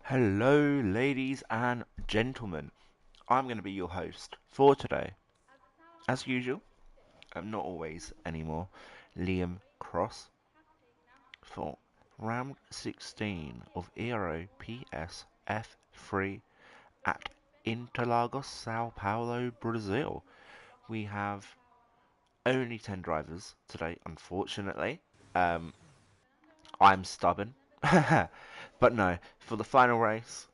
Hello, ladies and gentlemen. I'm going to be your host for today. As usual, I'm not always anymore, Liam Cross for round 16 of Euro PSF3 at Interlagos, Sao Paulo, Brazil. We have only 10 drivers today, unfortunately. Um, I'm stubborn. But no, for the final race,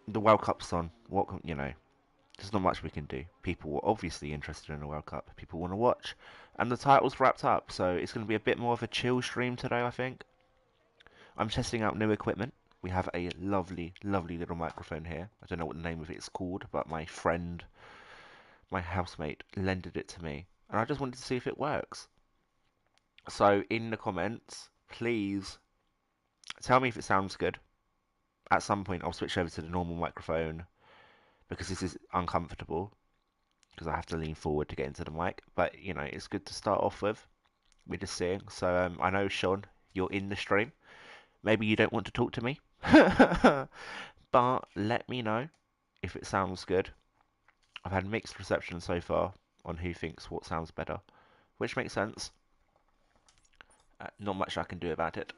the World Cup's on. There's not much we can do. People were obviously interested in the World Cup. People want to watch. And the title's wrapped up, so it's going to be a bit more of a chill stream today, I think. I'm testing out new equipment. We have a lovely, lovely little microphone here. I don't know what the name of it's called, but my friend, my housemate, lended it to me. And I just wanted to see if it works. So in the comments, please tell me if it sounds good. At some point, I'll switch over to the normal microphone because this is uncomfortable. Because I have to lean forward to get into the mic. But, it's good to start off with. We're just seeing. So, I know, Sean, you're in the stream. Maybe you don't want to talk to me. But let me know if it sounds good. I've had mixed reception so far on who thinks what sounds better. Which makes sense. Not much I can do about it.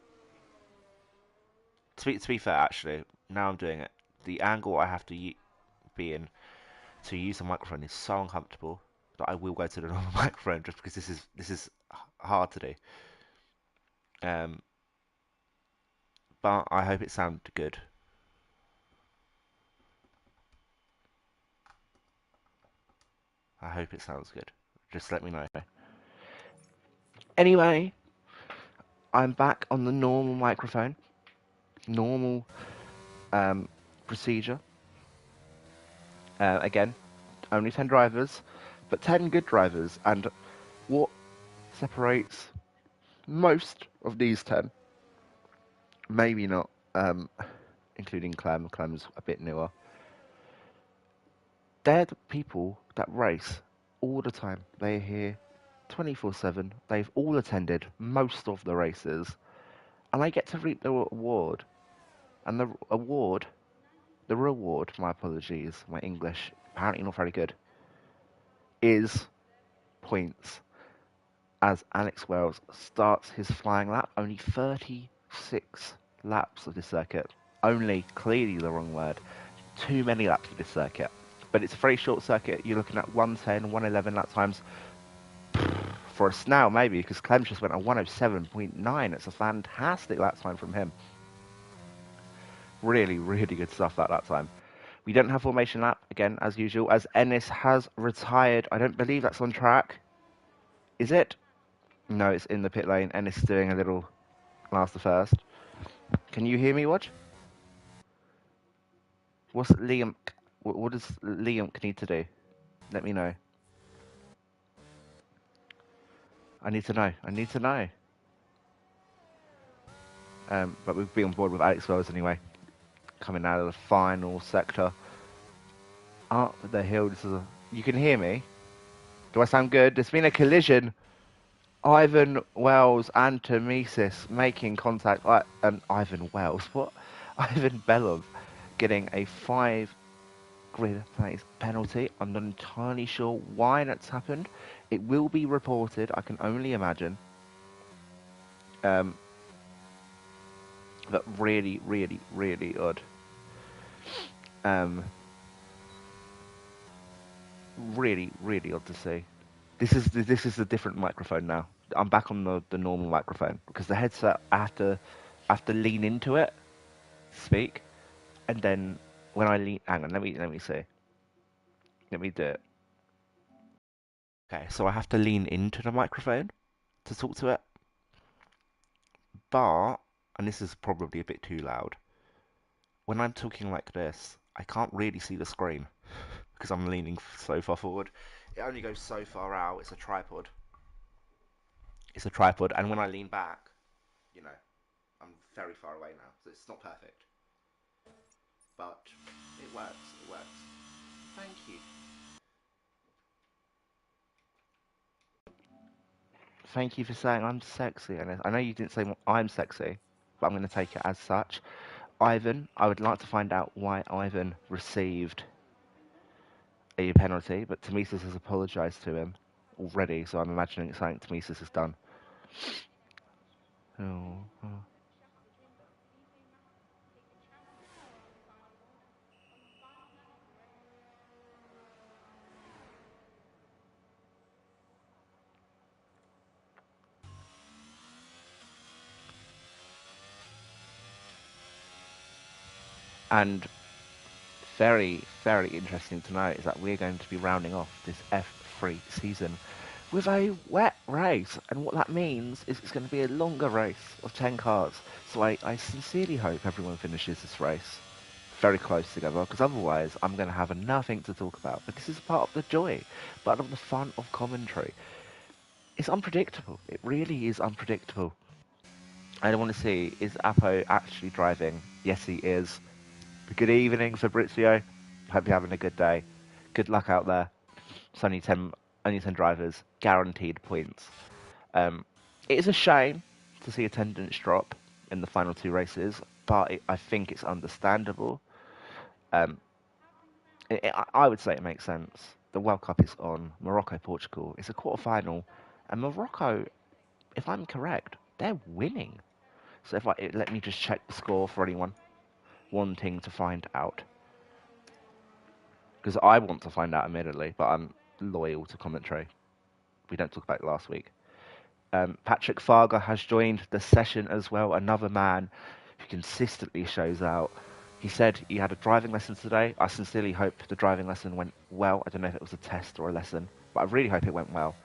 To be fair, actually, now I'm doing it. The angle I have to be in to use the microphone is so uncomfortable that I will go to the normal microphone just because this is hard to do. Um, but I hope it sounded good. I hope it sounds good. Just let me know. Anyway, I'm back on the normal microphone. Normal procedure. Again, only 10 drivers, but 10 good drivers. And what separates most of these 10, maybe not, including Clem. Clem's a bit newer. They're the people that race all the time. They're here 24/7. They've all attended most of the races, and I get to reap the award. And the reward, my apologies, my English apparently not very good, is points as Alex Wells starts his flying lap. Only 36 laps of this circuit. Only, clearly the wrong word. Too many laps of this circuit. But it's a very short circuit. You're looking at 110, 111 lap times. For a snail, maybe, because Clem just went a 107.9. It's a fantastic lap time from him. Really, really good stuff that lap time. We don't have formation lap, again, as usual, as Ennis has retired. I don't believe that's on track. Is it? No, it's in the pit lane. Ennis is doing a little last to first. Can you hear me, Watch? What does Liam need to do? Let me know. I need to know. But we'll be on board with Alex Wells anyway. Coming out of the final sector. Up the hill. You can hear me? Do I sound good? There's been a collision. Ivan Wells and Tomesis making contact. Ivan Wells? What? Ivan Belov getting a 5 grid place penalty. I'm not entirely sure why that's happened. It will be reported. I can only imagine. But really, really, really odd. Really, really odd to see. This is a different microphone now. I'm back on the normal microphone because the headset I have to lean into it, speak, and then when I lean, hang on, let me see. Let me do it. Okay, so I have to lean into the microphone to talk to it, but and this is probably a bit too loud. When I'm talking like this, I can't really see the screen because I'm leaning so far forward. It only goes so far out. It's a tripod. And when I lean back, you know, I'm very far away now, so it's not perfect. but it works. It works. Thank you. Thank you for saying I'm sexy. And I know you didn't say I'm sexy, but I'm going to take it as such. Ivan, I would like to find out why Ivan received a penalty, but Tamisis has apologised to him already, so I'm imagining it's something Tamisis has done. Oh, oh. And very, very interesting to note is that we're going to be rounding off this F3 season with a wet race. And what that means is it's going to be a longer race of 10 cars. So I sincerely hope everyone finishes this race very close together, because otherwise I'm going to have nothing to talk about. But this is part of the joy, part of the fun of commentary. It's unpredictable. It really is unpredictable. I want to see, is Apo actually driving? Yes, he is. Good evening, Fabrizio. Hope you're having a good day. Good luck out there. It's only 10 drivers, guaranteed points. It is a shame to see attendance drop in the final two races, but I think it's understandable. Um, I would say it makes sense. The World Cup is on. Morocco, Portugal. It's a quarterfinal, and Morocco, if I'm correct, they're winning. So let me just check the score for anyone wanting to find out, because I want to find out immediately, but I'm loyal to commentary. We don't talk about it last week. Patrick Farger has joined the session as well, another man who consistently shows out. He said he had a driving lesson today. I sincerely hope the driving lesson went well. I don't know if it was a test or a lesson, but I really hope it went well.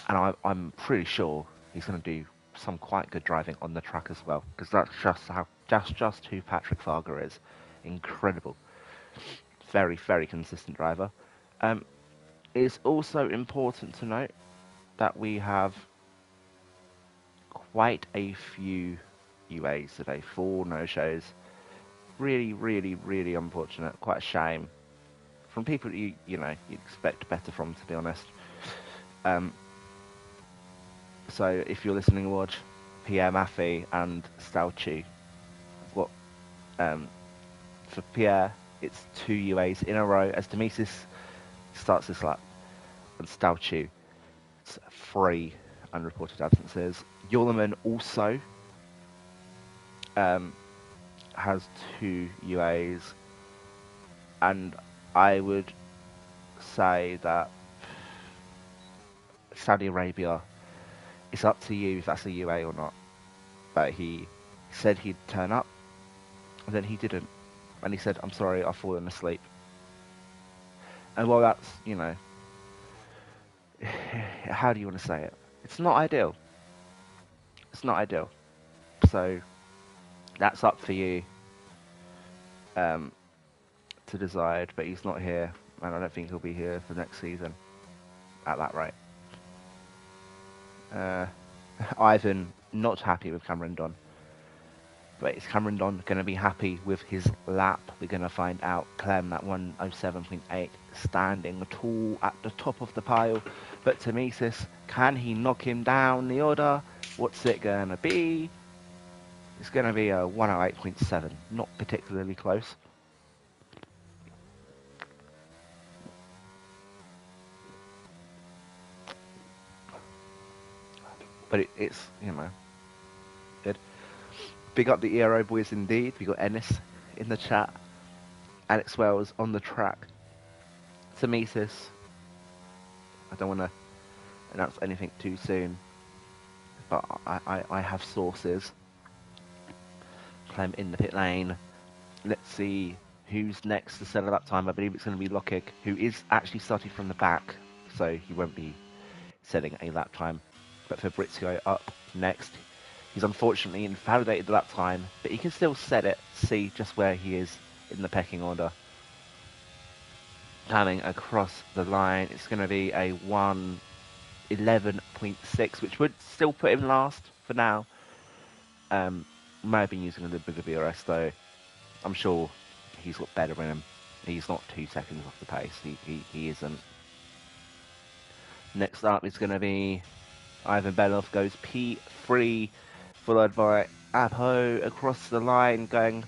And I'm pretty sure he's going to do some quite good driving on the track as well, because that's just who Patrick Farger is. Incredible. Very, very consistent driver. It's also important to note that we have quite a few UAs today, 4 no-shows. Really, really, really unfortunate. Quite a shame. From people that you expect better from, to be honest. So if you're listening to watch Pierre Maffei and Stauchi, what for Pierre, it's 2 UAs in a row as Demesis starts this lap, and Stauchi, it's 3 unreported absences. Yollerman also has 2 UAs, and I would say that Saudi Arabia, it's up to you if that's a UA or not. But he said he'd turn up, and then he didn't. And he said, "I'm sorry, I've fallen asleep." And well, that's, how do you want to say it? It's not ideal. It's not ideal. So that's up for you to decide. But he's not here, and I don't think he'll be here for next season at that rate. Ivan, not happy with Cameron Don. But is Cameron Don going to be happy with his lap? We're going to find out. Clem, that 107.8, standing tall at the top of the pile. But Tamisis, can he knock him down the order? What's it going to be? It's going to be a 108.7. Not particularly close. But it's, good. Big up the Aero boys indeed. We got Ennis in the chat. Alex Wells on the track. Tamisis. I don't want to announce anything too soon, but I have sources. Clem in the pit lane. Let's see who's next to settle that time. I believe it's going to be Lokic, who is actually starting from the back, so he won't be setting a lap time. But Fabrizio up next. He's unfortunately invalidated the lap time, but he can still set it, see just where he is in the pecking order. Coming across the line, it's going to be a 1:11.6, which would still put him last for now. May have been using a little bit of ERS though. I'm sure he's got better in him. He's not 2 seconds off the pace. He isn't. Next up is going to be Ivan Belov goes P3, followed by Apo across the line going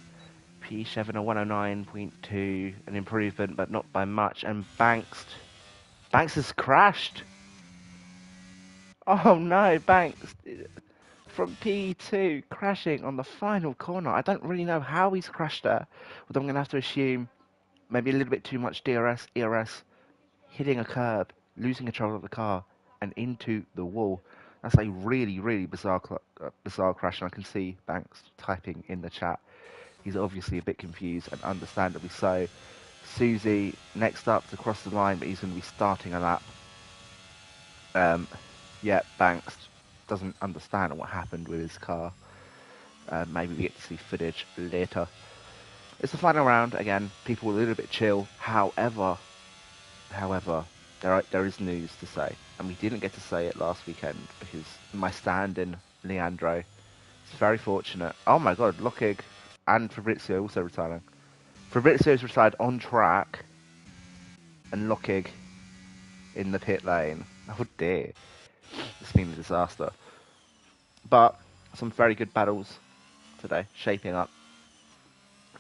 P7 or 109.2, an improvement but not by much. And Banks has crashed. Oh no, Banks from P2 crashing on the final corner. I don't really know how he's crashed there, but I'm going to have to assume maybe a little bit too much DRS, ERS, hitting a curb, losing control of the car, and into the wall. That's a really, really bizarre crash, and I can see Banks typing in the chat. He's obviously a bit confused, and understandably so. Susie next up to cross the line, but he's going to be starting a lap. Yeah, Banks doesn't understand what happened with his car. Maybe we get to see footage later. It's the final round again. People are a little bit chill. However, there is news to say, and we didn't get to say it last weekend because my stand-in Leandro is very fortunate. Oh my God, Lockig and Fabrizio also retiring. Fabrizio's retired on track, and Lockig in the pit lane. Oh dear, it's been a disaster. But some very good battles today, shaping up.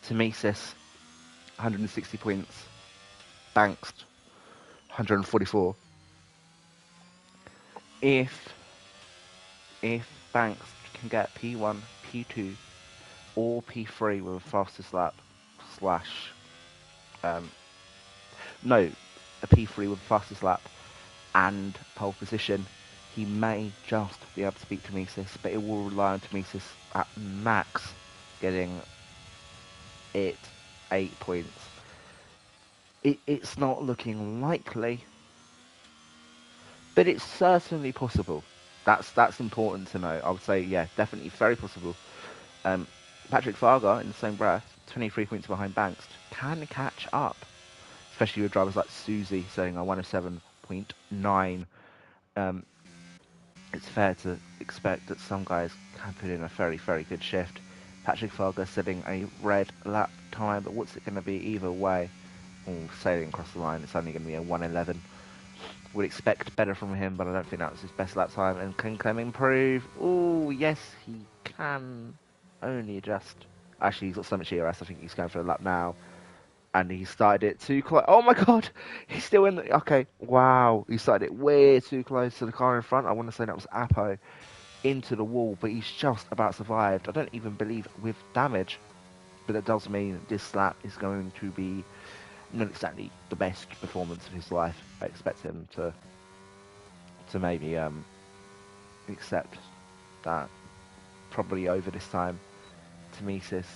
Temesis, 160 points. Banks, 144. If Banks can get P1, P2, or P3 with a fastest lap, slash, no, a P3 with a fastest lap and pole position, he may just be able to beat Temesis, but it will rely on Temesis at max getting it 8 points. It's not looking likely, but it's certainly possible. That's important to know. I would say, yeah, definitely very possible. Patrick Fargar, in the same breath, 23 points behind Banks, can catch up, especially with drivers like Susie setting a 107.9. It's fair to expect that some guys can put in a very, very good shift. Patrick Fargar setting a red lap time, but what's it going to be either way? Sailing across the line, it's only going to be a 111. Would expect better from him, but I don't think that was his best lap time. And can Clem improve? Oh, yes, he can. Only just. Actually, he's got so much ERS, I think he's going for a lap now. And he started it too close. Oh my God, he's still in the. Okay, wow. He started it way too close to the car in front. I want to say that was Apo into the wall, but he's just about survived. I don't even believe with damage. But that does mean this lap is going to be not exactly the best performance of his life. I expect him to maybe accept that probably over this time. Temesis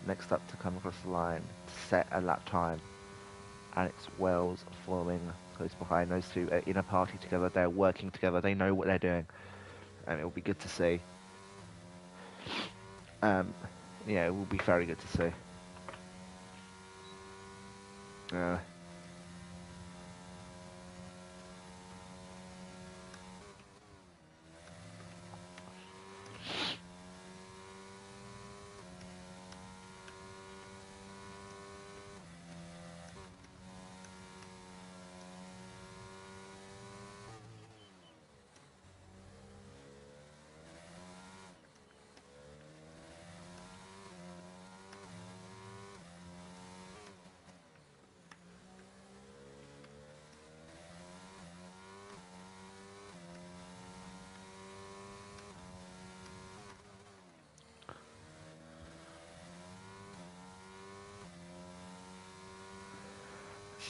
next up to come across the line to set a lap time. Alex Wells following close behind. Those two are in a party together. They're working together. They know what they're doing, and it will be good to see. Yeah, it will be very good to see.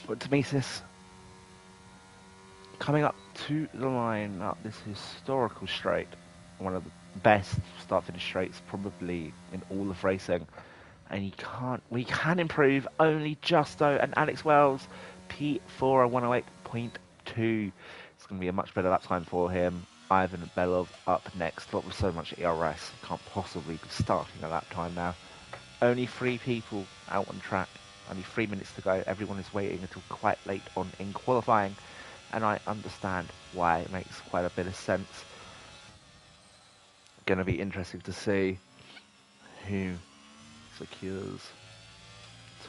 But Temesis coming up to the line up this historical straight, one of the best start-finish straights probably in all of racing, and we can improve only just though. And Alex Wells, P4 108.2. It's going to be a much better lap time for him. Ivan Belov up next, but with so much ERS, can't possibly be starting a lap time now. Only 3 people out on track. Only 3 minutes to go. Everyone is waiting until quite late on in qualifying, and I understand why. It makes quite a bit of sense. Going to be interesting to see who secures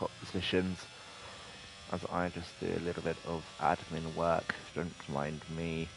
top positions as I just do a little bit of admin work. Don't mind me.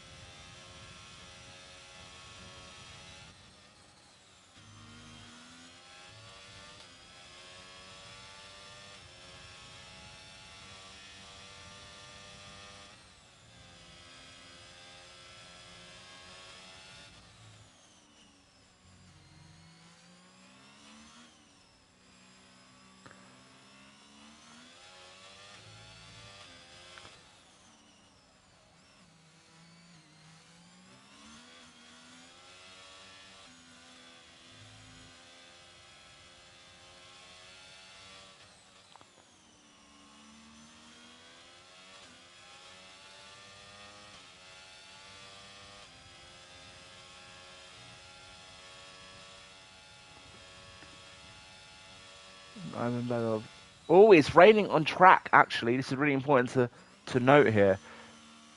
I'm in better. Oh, it's raining on track, actually. This is really important to note here.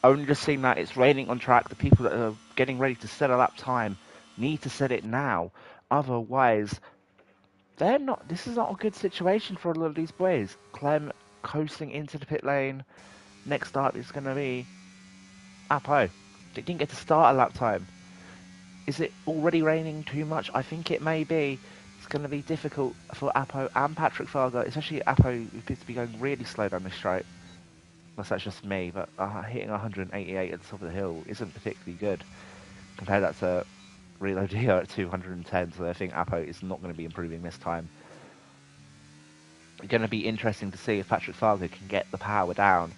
Only just seeing that it's raining on track. The people that are getting ready to set a lap time need to set it now. Otherwise, they're not. This is not a good situation for a lot of these boys. Clem coasting into the pit lane. Next up is going to be Apo. They didn't get to start a lap time. Is it already raining too much? I think it may be. It's going to be difficult for Apo and Patrick Fargo, especially Apo, who appears to be going really slow down this straight. Unless that's just me, but hitting 188 at the top of the hill isn't particularly good. Compare that to Reloadio at 210, so I think Apo is not going to be improving this time. It's going to be interesting to see if Patrick Fargo can get the power down.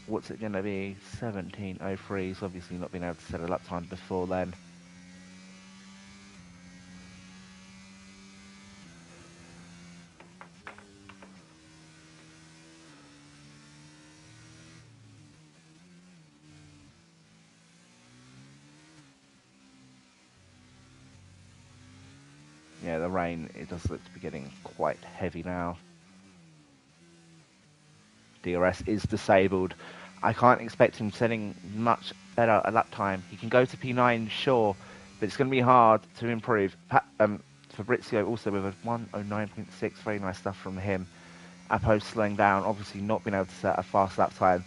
What's it going to be? 17:03. He's obviously not been able to set a lap time before then. Yeah, the rain, it does look to be getting quite heavy now. DRS is disabled. I can't expect him setting much better at lap time. He can go to P9, sure, but it's going to be hard to improve. Fabrizio also with a 109.6, very nice stuff from him. Apo slowing down, obviously not being able to set a fast lap time.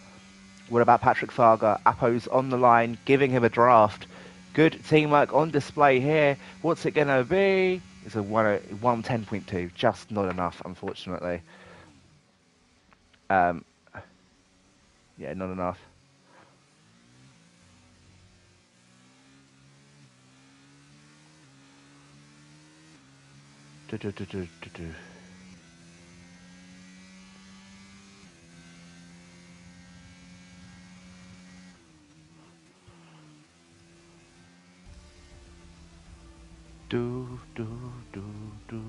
What about Patrick Fargo? Apo's on the line, giving him a draft. Good teamwork on display here. What's it going to be? It's a 110.2, just not enough, unfortunately. Yeah, not enough. Do, do, do, do, do, do. Do, do, do, do.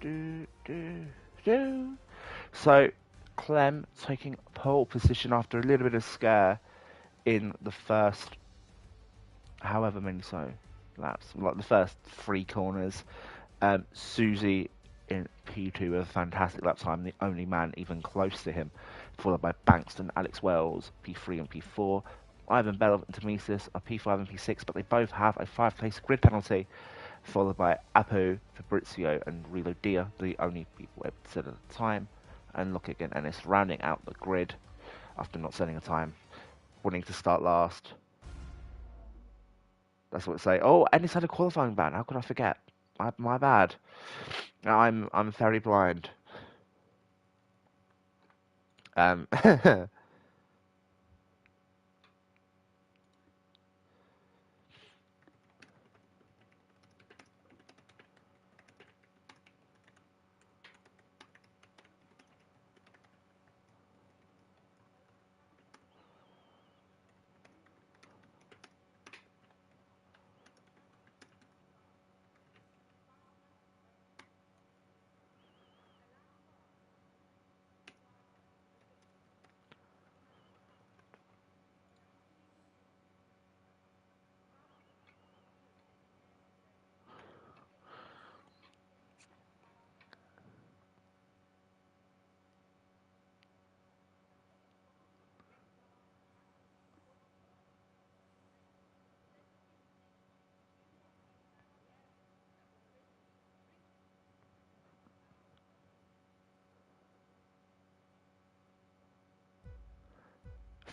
Do, do, do. So, Clem taking pole position after a little bit of scare in the first, however many laps, like the first 3 corners. Susie in P2 with a fantastic lap time, the only man even close to him, followed by Bankston, Alex Wells, P3 and P4. Ivan Bell and Tomesis are P5 and P6, but they both have a 5-place grid penalty, followed by Apo, Fabrizio and Reloadio, the only people able to set at the time, and look again, Ennis rounding out the grid after not setting a time, wanting to start last. That's what it say. Oh, Ennis had a qualifying ban. How could I forget? My bad. I'm very blind.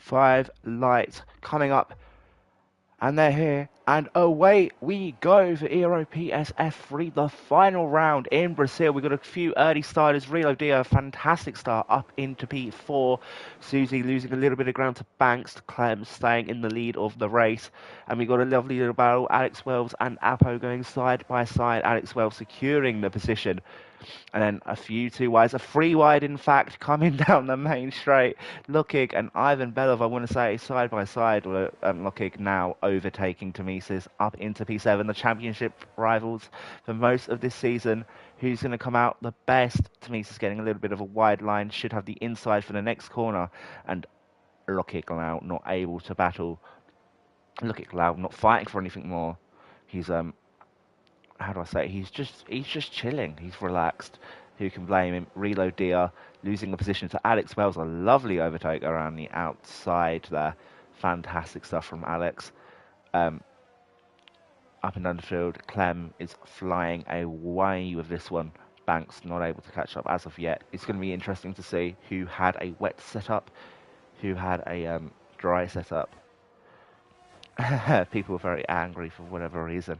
5 lights coming up, and they're here, and away we go for Euro PSF3, the final round in Brazil. We've got a few early starters. Reload a fantastic start up into P4. Susie losing a little bit of ground to Banks. Clem staying in the lead of the race. And we've got a lovely little battle. Alex Wells and Apo going side by side. Alex Wells securing the position. And then a few two wides, a three wide in fact, coming down the main straight. Lukic and Ivan Belov, I want to say, side by side. Lukic now overtaking Tomisis up into P7, the championship rivals for most of this season. Who's going to come out the best? Tomisis getting a little bit of a wide line, should have the inside for the next corner. And Lukic now not able to battle. Lukic now not fighting for anything more. He's how do I say it? He's just chilling. He's relaxed. Who can blame him? Reload Dia losing the position to Alex Wells. A lovely overtake around the outside there. Fantastic stuff from Alex. Up and down the field, Clem is flying away with this one. Banks not able to catch up as of yet. It's going to be interesting to see who had a wet setup, who had a dry setup. People were very angry for whatever reason.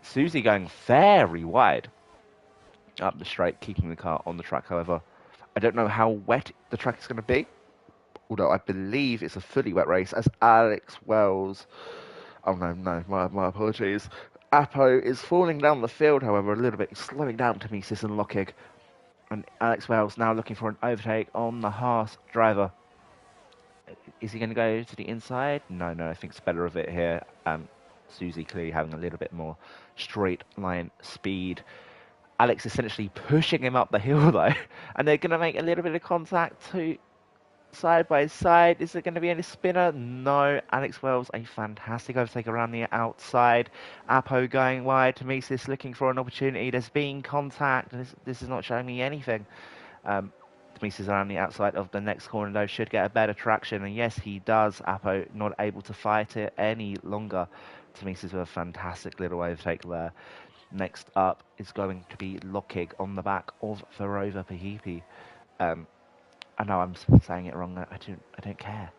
Susie going very wide up the straight, keeping the car on the track, however. I don't know how wet the track is going to be, although I believe it's a fully wet race, as Alex Wells... Oh, no, my apologies. Apo is falling down the field, however, a little bit, slowing down Tomisis and Lockig. And Alex Wells now looking for an overtake on the Haas driver. Is he going to go to the inside? No, I think it's better of it here. Susie clearly having a little bit more straight line speed. Alex essentially pushing him up the hill though, and they're going to make a little bit of contact to side by side. Is there going to be any spinner? No. Alex Wells, a fantastic overtake around the outside. Apo going wide. Tomisis looking for an opportunity. There's been contact, and this is not showing me anything. Tomisis around the outside of the next corner though should get a better traction, and yes, he does. Apo not able to fight it any longer. Tomisis with a fantastic little overtake there. Next up is going to be Lockig on the back of Verova Pahipi. I know I'm saying it wrong. I don't care.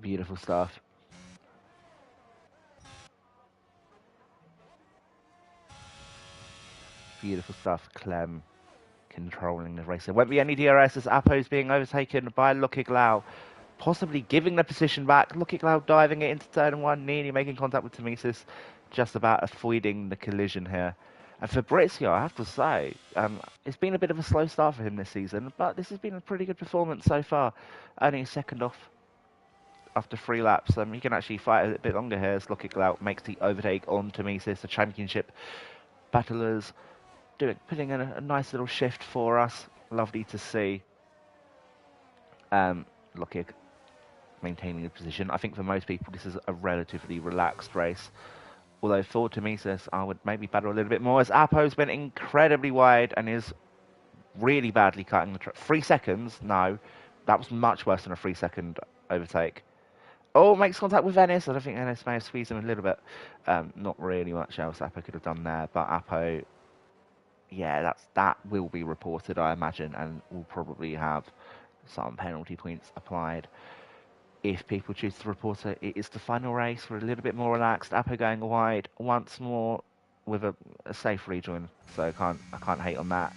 Beautiful stuff. Beautiful stuff. Clem controlling the race. There won't be any DRS as Apo's being overtaken by Lockig Lau, possibly giving the position back. Lockig Lau diving it into turn one, nearly making contact with Tomisis, just about avoiding the collision here. And Fabrizio, I have to say, it's been a bit of a slow start for him this season, but this has been a pretty good performance so far. Only a second off after 3 laps. He can actually fight a bit longer here as Lockig Lau makes the overtake on Tomisis, the championship battlers. Putting in a nice little shift for us. Lovely to see. Lockig maintaining the position. I think for most people this is a relatively relaxed race. Although for Tomisis, I would maybe battle a little bit more, as Apo's been incredibly wide and is really badly cutting the track. 3 seconds? No. That was much worse than a 3-second overtake. Oh, makes contact with Venice. I don't think Venice may have squeezed him a little bit. Not really much else Apo could have done there, but Apo... Yeah, that will be reported, I imagine, and will probably have some penalty points applied. If people choose to report it, it is the final race. We're a little bit more relaxed. Apo going wide once more with a safe rejoin, so I can't hate on that.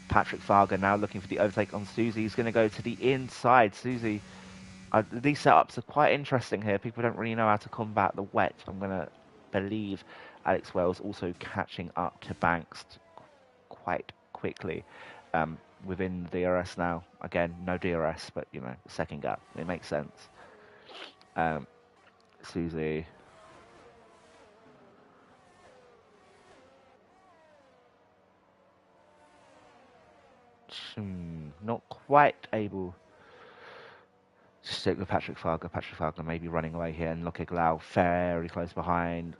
Patrick Farger now looking for the overtake on Susie. He's going to go to the inside. Susie, these setups are quite interesting here. People don't really know how to combat the wet. I'm going to believe Alex Wells also catching up to Banks quite quickly within the DRS now. Again, no DRS, but second gap. It makes sense. Susie. Not quite able to stick with Patrick Farger. Patrick Farger may be running away here, and Lockig Lau very close behind.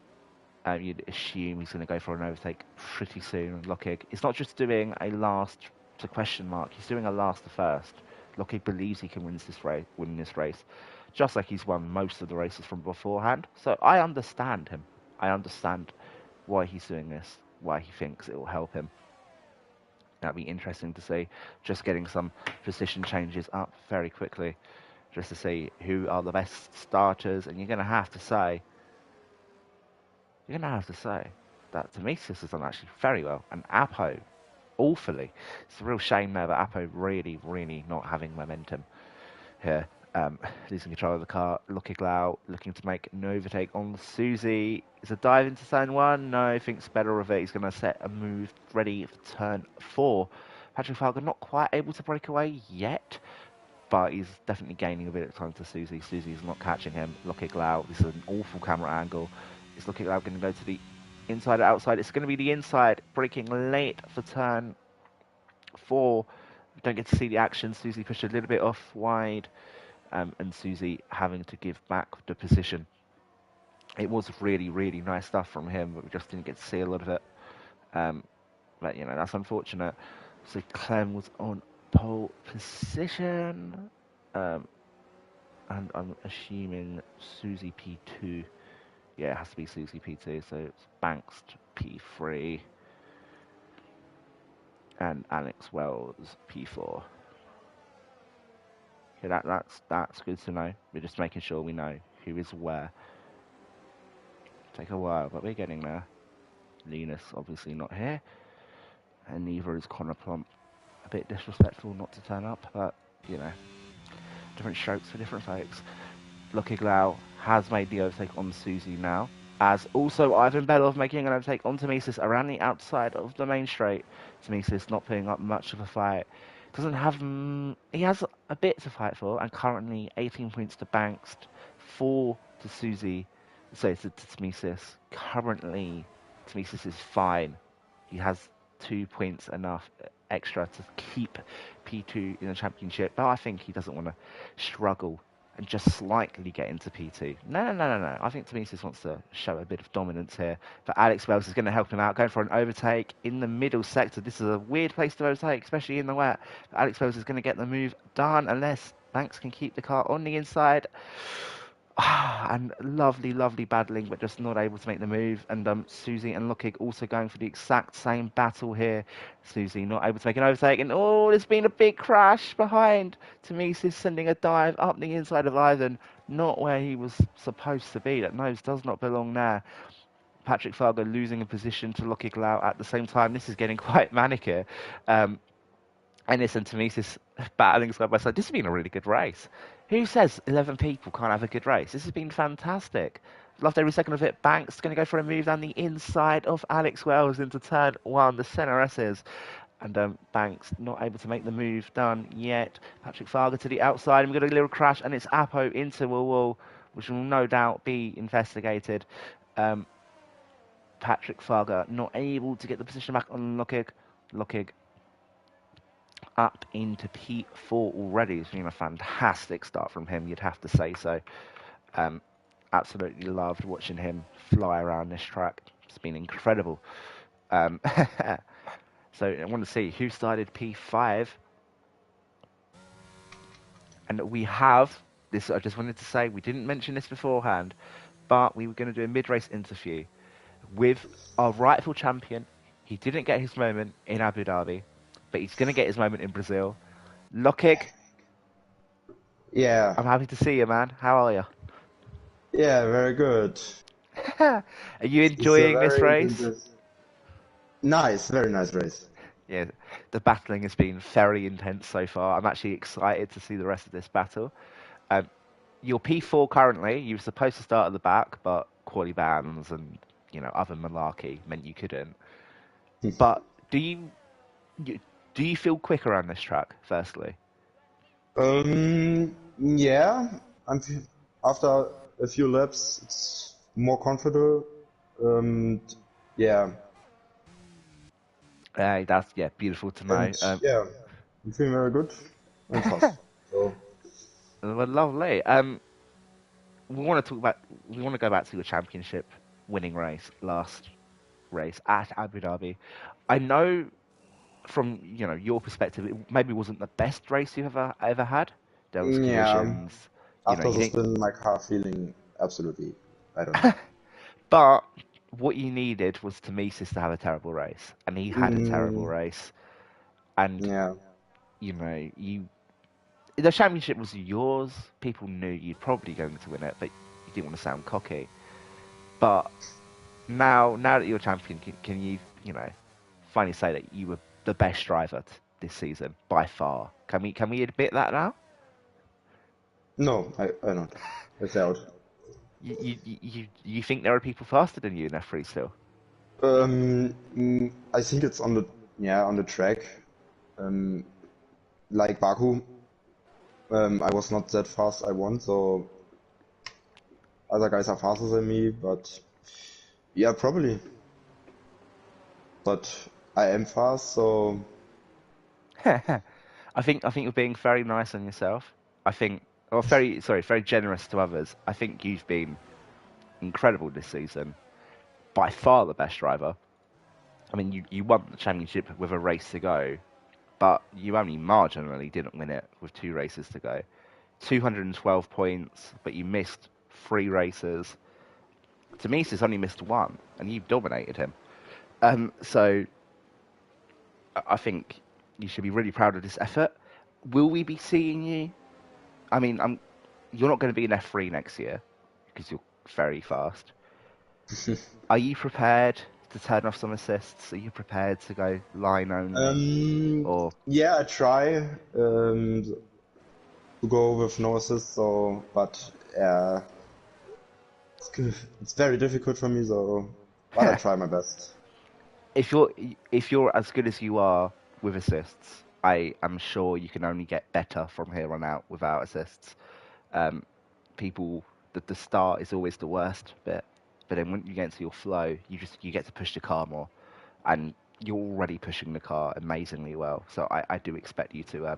You'd assume he's going to go for an overtake pretty soon. Lockig is not just doing a last to question mark, he's doing a last to first. Lockig believes he can win this race, just like he's won most of the races from beforehand. So I understand him. I understand why he's doing this, why he thinks it will help him. That'd be interesting to see. Just getting some position changes up very quickly, just to see who are the best starters. And you're gonna have to say that Demetrius has done actually very well, and Apo awfully. It's a real shame there that Apo really, really not having momentum here. Losing control of the car. Lookiglau looking to make an overtake on Susie. Is a dive into turn one? No, thinks better of it. He's going to set a move ready for turn four. Patrick Falcon not quite able to break away yet, but he's definitely gaining a bit of time to Susie. Susie's not catching him. Lookiglau, this is an awful camera angle. Is Lookiglau going to go to the inside or outside? It's going to be the inside, braking late for turn four. We don't get to see the action. Susie pushed a little bit off wide. And Susie having to give back the position. It was really, really nice stuff from him, but we just didn't get to see a lot of it. But, you know, that's unfortunate. So Clem was on pole position. And I'm assuming Susie P2. Yeah, it has to be Susie P2. So it's Banks P3. And Alex Wells P4. Okay, that's good to know. We're just making sure we know who is where. Take a while, but we're getting there. Linus obviously not here, and neither is Connor Plump. A bit disrespectful not to turn up, but you know, different strokes for different folks. Lookiglau has made the overtake on Susie now, as also Ivan Belov making an overtake on Temesis around the outside of the main straight. Temesis not putting up much of a fight. Doesn't have he has a bit to fight for, and currently 18 points to Banks, 4 to Susie. So to Temesis. Currently, Temesis is fine. He has 2 points enough extra to keep P2 in the championship, but I think he doesn't want to struggle and just slightly get into P2. No. I think Temesis wants to show a bit of dominance here. But Alex Wells is going to help him out, going for an overtake in the middle sector. This is a weird place to overtake, especially in the wet. But Alex Wells is going to get the move done unless Banks can keep the car on the inside. And lovely, lovely battling, but just not able to make the move. And Susie and Lockig also going for the exact same battle here. Susie not able to make an overtake, and oh, there's been a big crash behind. Temesis sending a dive up the inside of Ivan, not where he was supposed to be. That nose does not belong there. Patrick Fargo losing a position to Lockig at the same time. This is getting quite manic here. Ennis and Temesis battling side by side. This has been a really good race. Who says 11 people can't have a good race? This has been fantastic. Loved every second of it. Banks going to go for a move down the inside of Alex Wells into turn one, the center S's. And Banks not able to make the move done yet. Patrick Fargo to the outside. And we've got a little crash, and it's Apo into a wall, which will no doubt be investigated. Patrick Fargo not able to get the position back on Lockig. Lockig up into P4 already. It's been a fantastic start from him, you'd have to say so. Absolutely loved watching him fly around this track. It's been incredible. So I want to see who started P5. And we have this. I just wanted to say, we didn't mention this beforehand, but we were going to do a mid-race interview with our rightful champion. He didn't get his moment in Abu Dhabi, but he's going to get his moment in Brazil. Lockig. Yeah. I'm happy to see you, man. How are you? Yeah, very good. Are you enjoying this race? Nice, very nice race. Yeah, the battling has been very intense so far. I'm actually excited to see the rest of this battle. You're P4 currently. You were supposed to start at the back, but quali bans and other malarkey meant you couldn't. But do you feel quicker on this track? Firstly. Yeah. After a few laps, it's more comfortable. Yeah. That's beautiful to know. Yeah, I'm feeling very good and fast. So. Well, lovely. We want to go back to the championship winning race, last race at Abu Dhabi. I know from your perspective, it maybe wasn't the best race you've ever had. There was collisions. After the spin, my car feeling absolutely, I don't know. But what you needed was Temesis to have a terrible race, and he had a terrible race. and Yeah. you know the championship was yours. People knew you'd probably going to win it, but you didn't want to sound cocky. But now that you're champion, can you finally say that you were the best driver this season by far? Can we admit that now? No, I don't. It's out. You think there are people faster than you in F3 still? I think it's on the on the track. Um, like Baku, I was not that fast. I won, so other guys are faster than me. But yeah, probably. But I am fast, so I think you're being very nice on yourself. I think, or very generous to others. I think you've been incredible this season. By far the best driver. I mean, you won the championship with a race to go, but you only marginally didn't win it with 2 races to go. 212 points, but you missed 3 races. Demesis only missed 1, and you dominated him. So I think you should be really proud of this effort. Will we be seeing you? I mean, you're not going to be in F3 next year because you're very fast. Are you prepared to turn off some assists? Are you prepared to go line only? Or yeah, I try to go with no assist. So, but yeah, it's very difficult for me. So, but I try my best. if you're as good as you are with assists, I am sure you can only get better from here on out without assists. Um, people, the start is always the worst bit, but then when you get into your flow, you get to push the car more, and you're already pushing the car amazingly well. So I do expect you to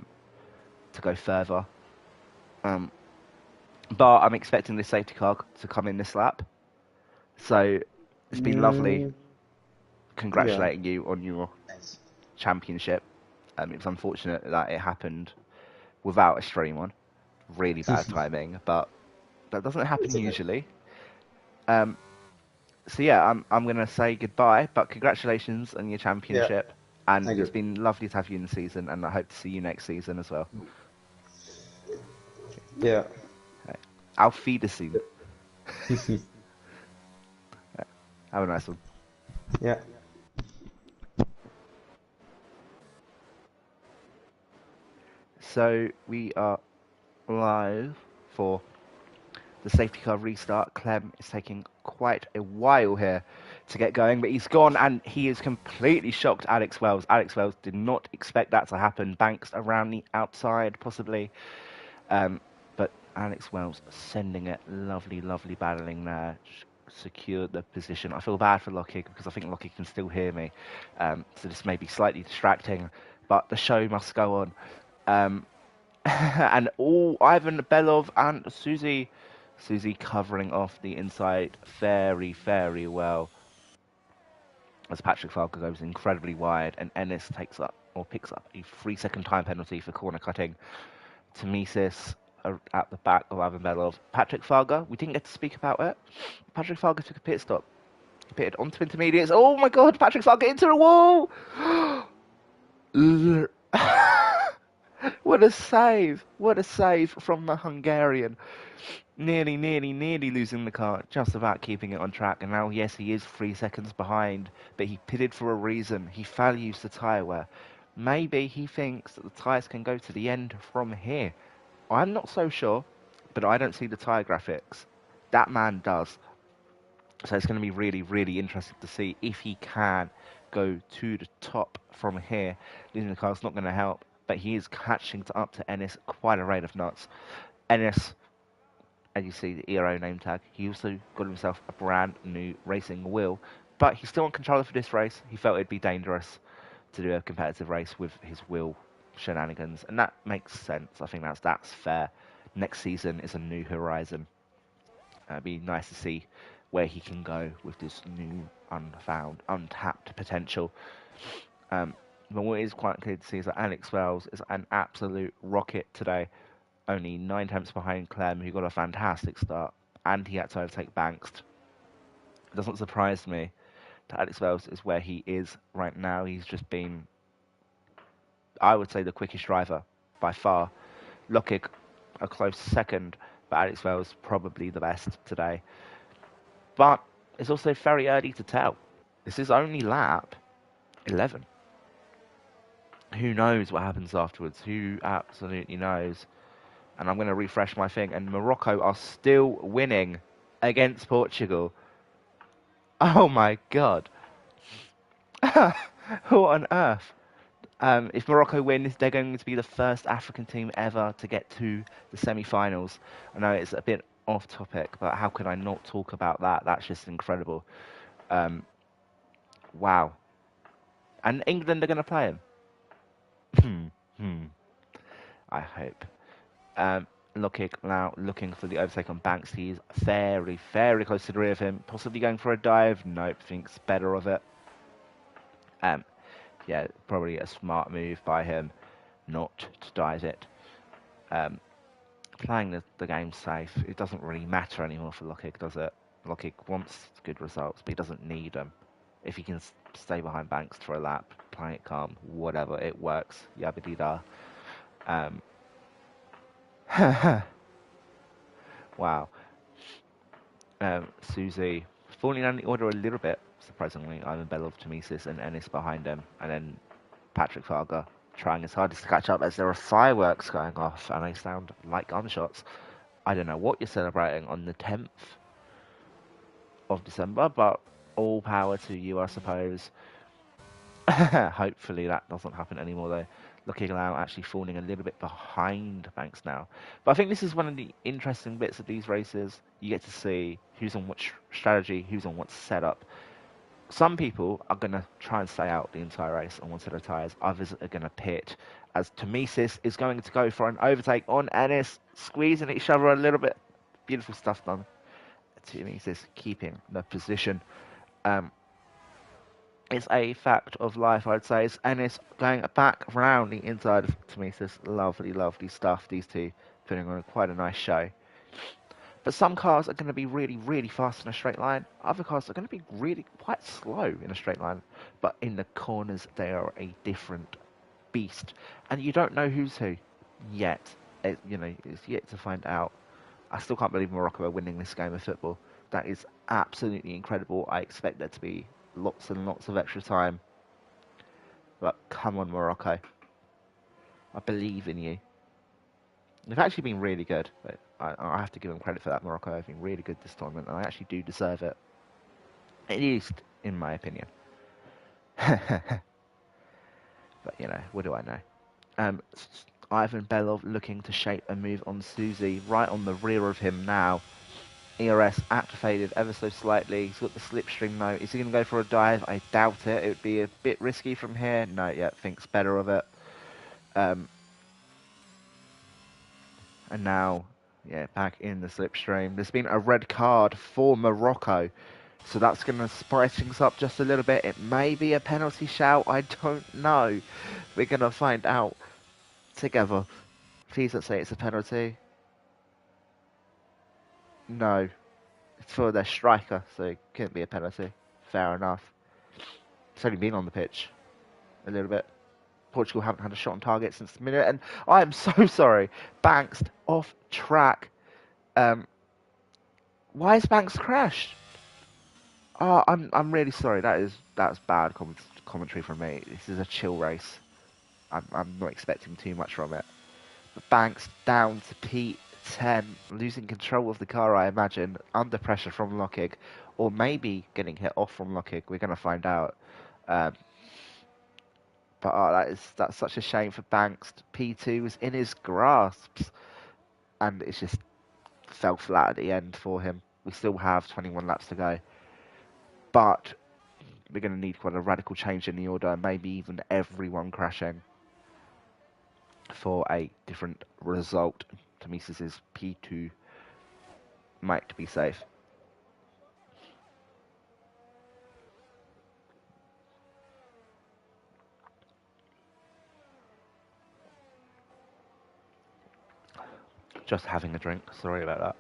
go further. Um, but I'm expecting this safety car to come in this lap. So it's been lovely Mm, yeah. congratulating you on your Thanks. championship. It was unfortunate that it happened without a stream on. Really bad timing, but that doesn't happen It's okay. usually. Um, so yeah, I'm gonna say goodbye, but congratulations on your Yeah. championship, and Thank it's you. been lovely to have you in the season, and I hope to see you next season as well. Yeah. Okay. Auf Wiedersehen. Have a nice one. Yeah. So we are live for the safety car restart. Clem is taking quite a while here to get going, but he's gone and he is completely shocked Alex Wells. Alex Wells did not expect that to happen. Banks around the outside, possibly. But Alex Wells sending it. Lovely, lovely battling there. Secured the position. I feel bad for Lockie because I think Lockie can still hear me. So this may be slightly distracting, but the show must go on. And all Ivan Belov and Susie covering off the inside very, very well. As Patrick Falco goes incredibly wide, and Ennis picks up a 3-second time penalty for corner cutting. Temesis at the back of Ivan Belov. Patrick Farga, we didn't get to speak about it. Patrick Farga took a pit stop. He pitted onto intermediates. Oh my god, Patrick Farga into the wall! What a save! What a save from the Hungarian. Nearly losing the car, just about keeping it on track. And now, yes, he is 3 seconds behind, but he pitted for a reason. He values the tyre wear. Maybe he thinks that the tyres can go to the end from here. I'm not so sure, but I don't see the tyre graphics. That man does. So it's going to be really, really interesting to see if he can go to the top from here. Losing the car is not going to help, but he is catching up to Ennis quite a rate of knots. Ennis, as you see the ERO name tag, he also got himself a brand new racing wheel, but he's still on controller for this race. He felt it'd be dangerous to do a competitive race with his wheel shenanigans, and that makes sense. I think that's fair. Next season is a new horizon. It'd be nice to see where he can go with this new, unfound, untapped potential. But what is quite clear to see is that Alex Wells is an absolute rocket today. Only 9 tenths behind Clem, who got a fantastic start, and he had to overtake Banks. It doesn't surprise me that Alex Wells is where he is right now. He's just been I would say the quickest driver by far. Lukic a close second, but Alex Wells probably the best today. But it's also very early to tell. This is only lap 11. Who knows what happens afterwards? Who absolutely knows? And I'm going to refresh my thing. And Morocco are still winning against Portugal. Oh my god. What on earth? If Morocco wins, they're going to be the first African team ever to get to the semi-finals. I know it's a bit off topic, but how could I not talk about that? That's just incredible. Wow. And England are going to play him. I hope. Looking now, looking for the overtake on Banks. He's very, very close to the rear of him. Possibly going for a dive. Nope, thinks better of it. Yeah, probably a smart move by him not to dive it. Playing the game safe, it doesn't really matter anymore for Lockig, does it? Lockig wants good results, but he doesn't need them. If he can stay behind Banks for a lap, play it calm, whatever, it works. Yabba-dee-da. Wow. Susie falling down the order a little bit, surprisingly. Ivan Belov, Tomisis, and Ennis behind him. And then Patrick Farger trying his hardest to catch up as there are fireworks going off and they sound like gunshots. I don't know what you're celebrating on the 10th of December, but all power to you, I suppose. Hopefully that doesn't happen anymore, though. Looking now actually falling a little bit behind Banks now. But I think this is one of the interesting bits of these races. You get to see who's on which strategy, who's on what setup. Some people are going to try and stay out the entire race on one set of tyres. Others are going to pit, as Tomisis is going to go for an overtake on Ennis, squeezing each other a little bit. Beautiful stuff done. Tomisis keeping the position. It's a fact of life, I'd say. It's Ennis going back round the inside of Tomisis. Lovely, lovely stuff. These two putting on quite a nice show. But some cars are going to be really, really fast in a straight line. Other cars are going to be really quite slow in a straight line. But in the corners, they are a different beast. And you don't know who's who yet. It's yet to find out. I still can't believe Morocco are winning this game of football. That is absolutely incredible. I expect there to be lots and lots of extra time. But come on, Morocco. I believe in you. They've actually been really good. But I have to give them credit for that. Morocco have been really good this tournament, and I actually do deserve it. At least, in my opinion. But, what do I know? Ivan Belov looking to shape a move on Susie, right on the rear of him now. ERS activated ever so slightly. He's got the slipstream though. Is he going to go for a dive? I doubt it. It would be a bit risky from here. No, yeah, thinks better of it. And now, yeah, back in the slipstream. There's been a red card for Morocco. So that's going to spice things up just a little bit. It may be a penalty shout. I don't know. We're going to find out together. Please don't say it's a penalty. No. It's for their striker, so it couldn't be a penalty. Fair enough. It's only been on the pitch a little bit. Portugal haven't had a shot on target since the minute, and I am so sorry. Banks off track. Why has Banks crashed? Oh, I'm really sorry. That's bad commentary from me. This is a chill race. I'm not expecting too much from it. But Banks down to P10, losing control of the car, I imagine, under pressure from Lockig, or maybe getting hit off from Lockig. We're going to find out. But that's such a shame for Banks. P2 was in his grasps, and it just fell flat at the end for him. We still have 21 laps to go, but we're going to need quite a radical change in the order, maybe even everyone crashing for a different result. Tomisis' P2 might be safe. Just having a drink, sorry about that.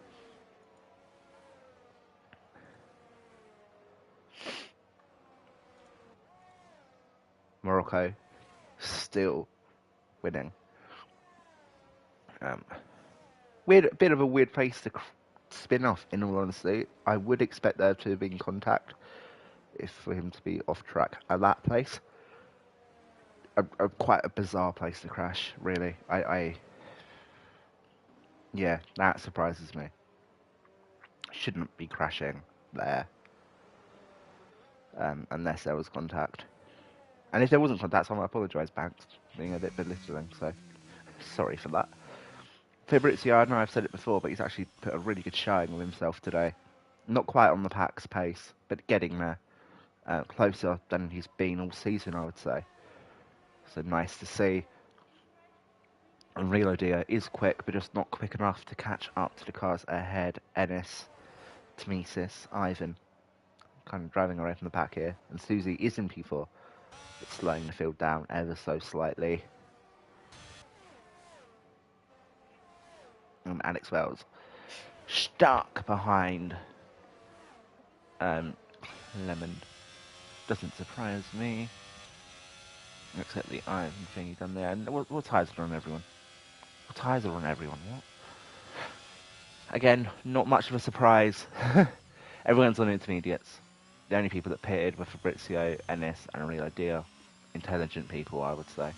Morocco still winning. Weird, bit of a weird place to spin off. In all honesty, I would expect there to have been contact if for him to be off track at that place. Quite a bizarre place to crash, really. Yeah, that surprises me. Shouldn't be crashing there unless there was contact. And if there wasn't contact, I apologise, Banks, being a bit belittling. So sorry for that. Fabrizio, I know I've said it before, but he's actually put a really good showing of himself today. Not quite on the pack's pace, but getting there. Closer than he's been all season, I would say. So nice to see. And Real Dia is quick, but just not quick enough to catch up to the cars ahead. Ennis, Tmesis, Ivan, kind of driving away from the pack here. And Susie is in P4, but slowing the field down ever so slightly. And Alex Wells stuck behind Lemon. Doesn't surprise me. Except the Ivan thing he's done there. And what tyres are on everyone? What tyres are on everyone? What? Again, not much of a surprise. Everyone's on intermediates. The only people that pitted were Fabrizio, Ennis, and Real Dia. Intelligent people, I would say.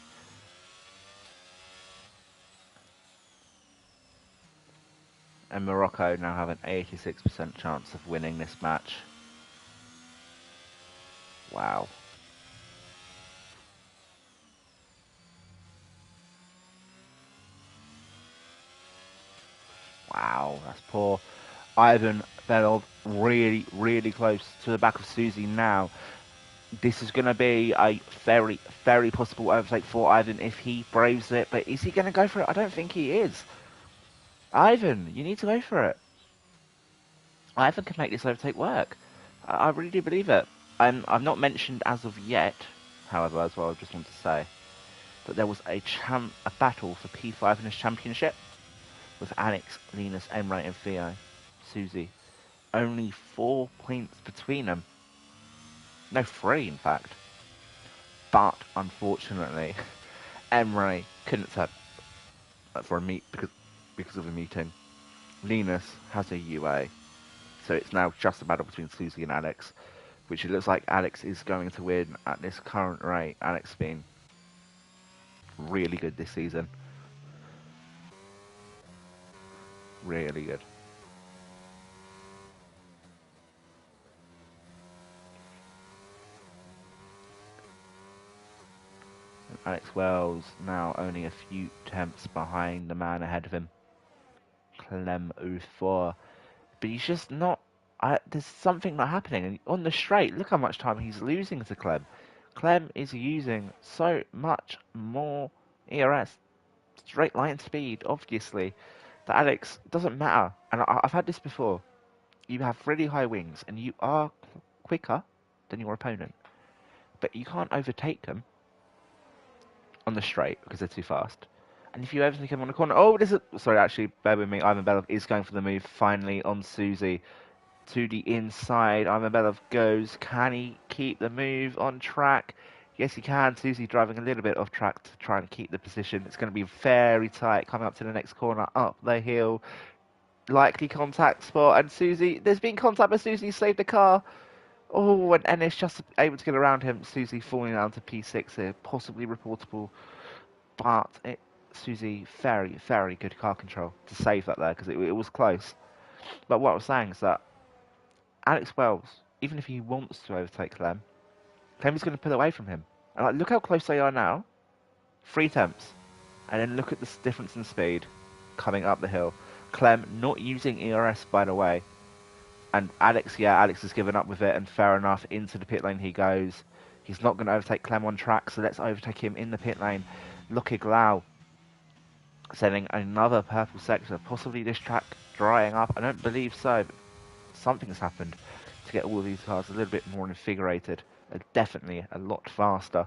And Morocco now have an 86% chance of winning this match. Wow. Wow, that's poor. Ivan Belov really, really close to the back of Susie now. This is going to be a very, very possible overtake for Ivan if he braves it. But is he going to go for it? I don't think he is. Ivan, you need to go for it. Ivan can make this overtake work. I really do believe it. I've not mentioned as of yet, however, as well, I just want to say, that there was a battle for P5 in this championship with Alex, Linus, Emre, and Theo. Susie. Only 4 points between them. No, 3 in fact. But unfortunately, Emre couldn't turn for a meet because of a meeting. Linus has a UA, so it's now just a battle between Susie and Alex, which it looks like Alex is going to win at this current rate. Alex been really good this season. Really good. And Alex Wells now only a few tenths behind the man ahead of him, Clem 04. But he's just not. There's something not happening. And on the straight, look how much time he's losing to Clem. Clem is using so much more ERS, straight line speed, obviously, that Alex doesn't matter. And I've had this before. You have really high wings, and you are quicker than your opponent, but you can't overtake them on the straight because they're too fast. And if you overtake them on the corner, oh, this is sorry. Actually, bear with me. Ivan Belov is going for the move finally on Susie. To the inside, Ivan Belov goes. Can he keep the move on track? Yes, he can. Susie driving a little bit off track to try and keep the position. It's going to be very tight coming up to the next corner, up the hill. Likely contact spot, and Susie, there's been contact, but Susie saved the car. Oh, and Ennis just able to get around him. Susie falling down to P6 here, possibly reportable, but Susie, very, very good car control to save that there because it was close. But what I was saying is that Alex Wells, even if he wants to overtake Clem is going to pull away from him. And like, look how close they are now. 3 tenths. And then look at the difference in speed coming up the hill. Clem not using ERS, by the way. And Alex, yeah, Alex has given up with it, and fair enough, into the pit lane he goes. He's not going to overtake Clem on track, so let's overtake him in the pit lane. Lucky Glau sending another purple sector, possibly this track drying up. I don't believe so, but something's happened to get all of these cars a little bit more invigorated. Definitely a lot faster.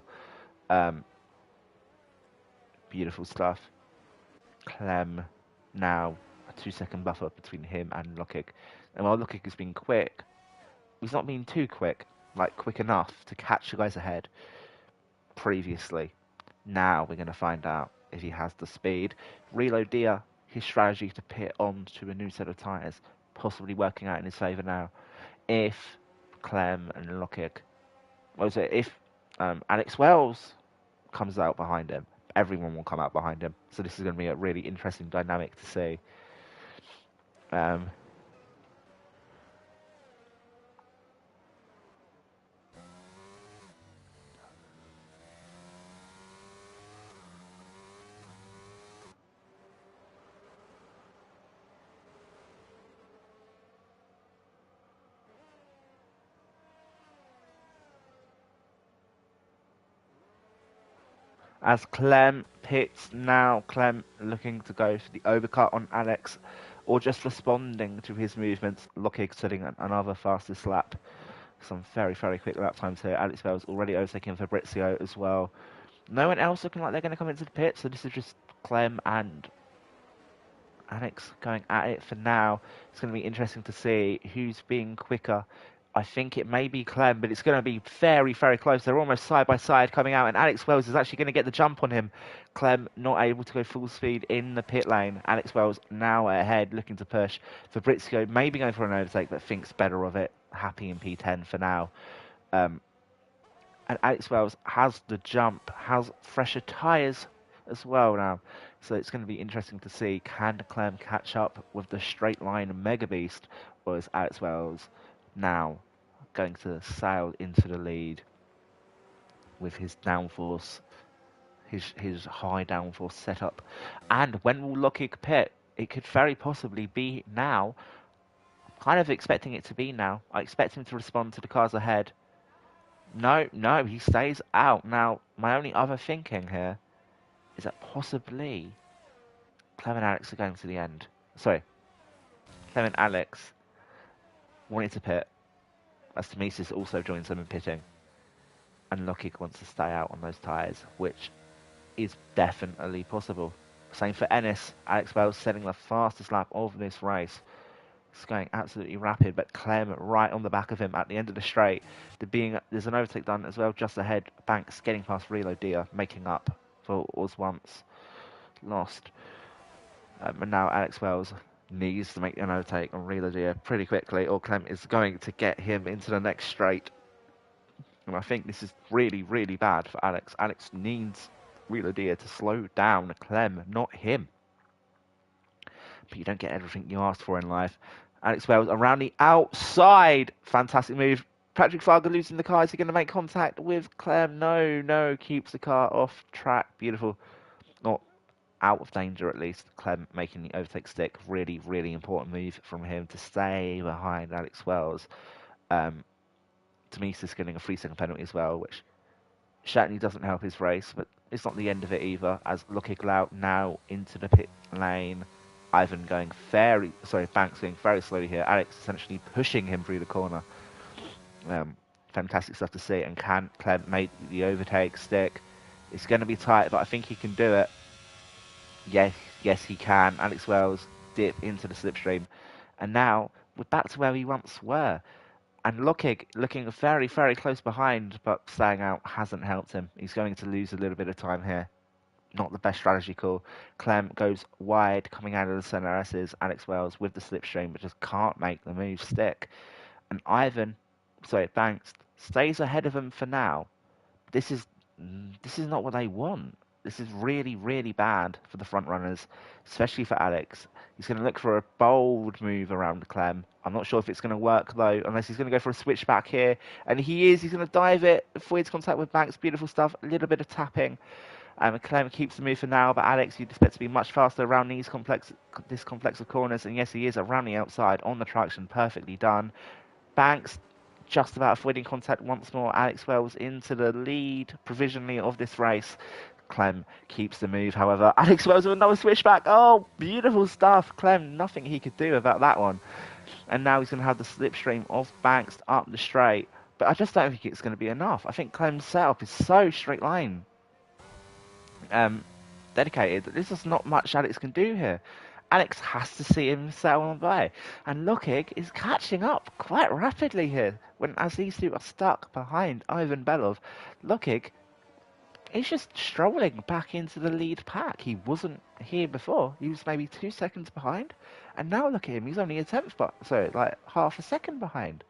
Beautiful stuff. Clem now a 2-second buffer between him and Lockig. And while Lockig has been quick, he's not been too quick, like quick enough to catch the guys ahead previously. Now we're going to find out. if he has the speed. Reload Dia, his strategy to pit on to a new set of tyres, possibly working out in his favour now. If Clem and Lockig, if Alex Wells comes out behind him, everyone will come out behind him. So this is going to be a really interesting dynamic to see. Um, as Clem pits now, Clem looking to go for the overcut on Alex, or just responding to his movements. Lockig setting another fastest lap. Some very, very quick lap times here. Alex Bell's already overtaking Fabrizio as well. No one else looking like they're going to come into the pit, so this is just Clem and Alex going at it for now. It's going to be interesting to see who's being quicker. I think it may be Clem, but it's going to be very, very close. They're almost side by side coming out, and Alex Wells is actually going to get the jump on him. Clem not able to go full speed in the pit lane. Alex Wells now ahead, looking to push. Fabrizio maybe going for an overtake, but thinks better of it. Happy in P10 for now. And Alex Wells has the jump, has fresher tyres as well now. So it's going to be interesting to see, can Clem catch up with the straight line Mega Beast, or is Alex Wells now going to sail into the lead with his downforce, his high downforce setup? And when will Lockig pit? It could very possibly be now. Kind of expecting it to be now. I expect him to respond to the cars ahead. No, he stays out. Now, my only other thinking here is that possibly Clem and Alex are going to the end. Sorry, Clem and Alex wanted to pit, as Temesis also joins them in pitting, and Lockig wants to stay out on those tyres, which is definitely possible. Same for Ennis. Alex Wells setting the fastest lap of this race. It's going absolutely rapid, but Clem right on the back of him at the end of the straight. There's an overtake done as well just ahead. Banks getting past Reload Dia, making up for what was once lost. And now Alex Wells needs to make an overtake on Reload Dia pretty quickly, or Clem is going to get him into the next straight. And I think this is really, really bad for Alex. Alex needs Reload Dia to slow down Clem, not him. But you don't get everything you asked for in life. Alex Wells around the outside. Fantastic move. Patrick Fargo losing the car. Is he going to make contact with Clem? No. Keeps the car off track. Beautiful. Not out of danger, at least. Clem making the overtake stick. Really, really important move from him to stay behind Alex Wells. Temesis getting a 3-second penalty as well, which certainly doesn't help his race, but it's not the end of it either, as Lockig now into the pit lane. Banks going very slowly here. Alex essentially pushing him through the corner. Fantastic stuff to see. And can Clem make the overtake stick? It's going to be tight, but I think he can do it. Yes, he can. Alex Wells dip into the slipstream. And now we're back to where we once were. And Lockig looking very, very close behind, but staying out hasn't helped him. He's going to lose a little bit of time here. Not the best strategy call. Clem goes wide, coming out of the centre S's. Alex Wells with the slipstream, but just can't make the move stick. And Banks stays ahead of him for now. This is not what they want. This is really, really bad for the front runners, especially for Alex. He's going to look for a bold move around Clem. I'm not sure if it's going to work, though, unless he's going to go for a switchback here. And he's going to dive it, avoids contact with Banks. Beautiful stuff. A little bit of tapping. Clem keeps the move for now, but Alex, you'd expect to be much faster around this complex of corners. And yes, he is around the outside on the traction. Perfectly done. Banks just about avoiding contact once more. Alex Wells into the lead provisionally of this race. Clem keeps the move, however. Alex Wells with another switchback. Oh, beautiful stuff. Clem, nothing he could do about that one. And now he's going to have the slipstream of Banks up the straight. But I just don't think it's going to be enough. I think Clem's setup is so straight line dedicated that there's just not much Alex can do here. Alex has to see him sail on by. And Lockig is catching up quite rapidly here. As these two are stuck behind Ivan Belov, Lockig he's just strolling back into the lead pack. He wasn't here before. He was maybe 2 seconds behind, and now look at him. He's only a tenth, so like half a second behind.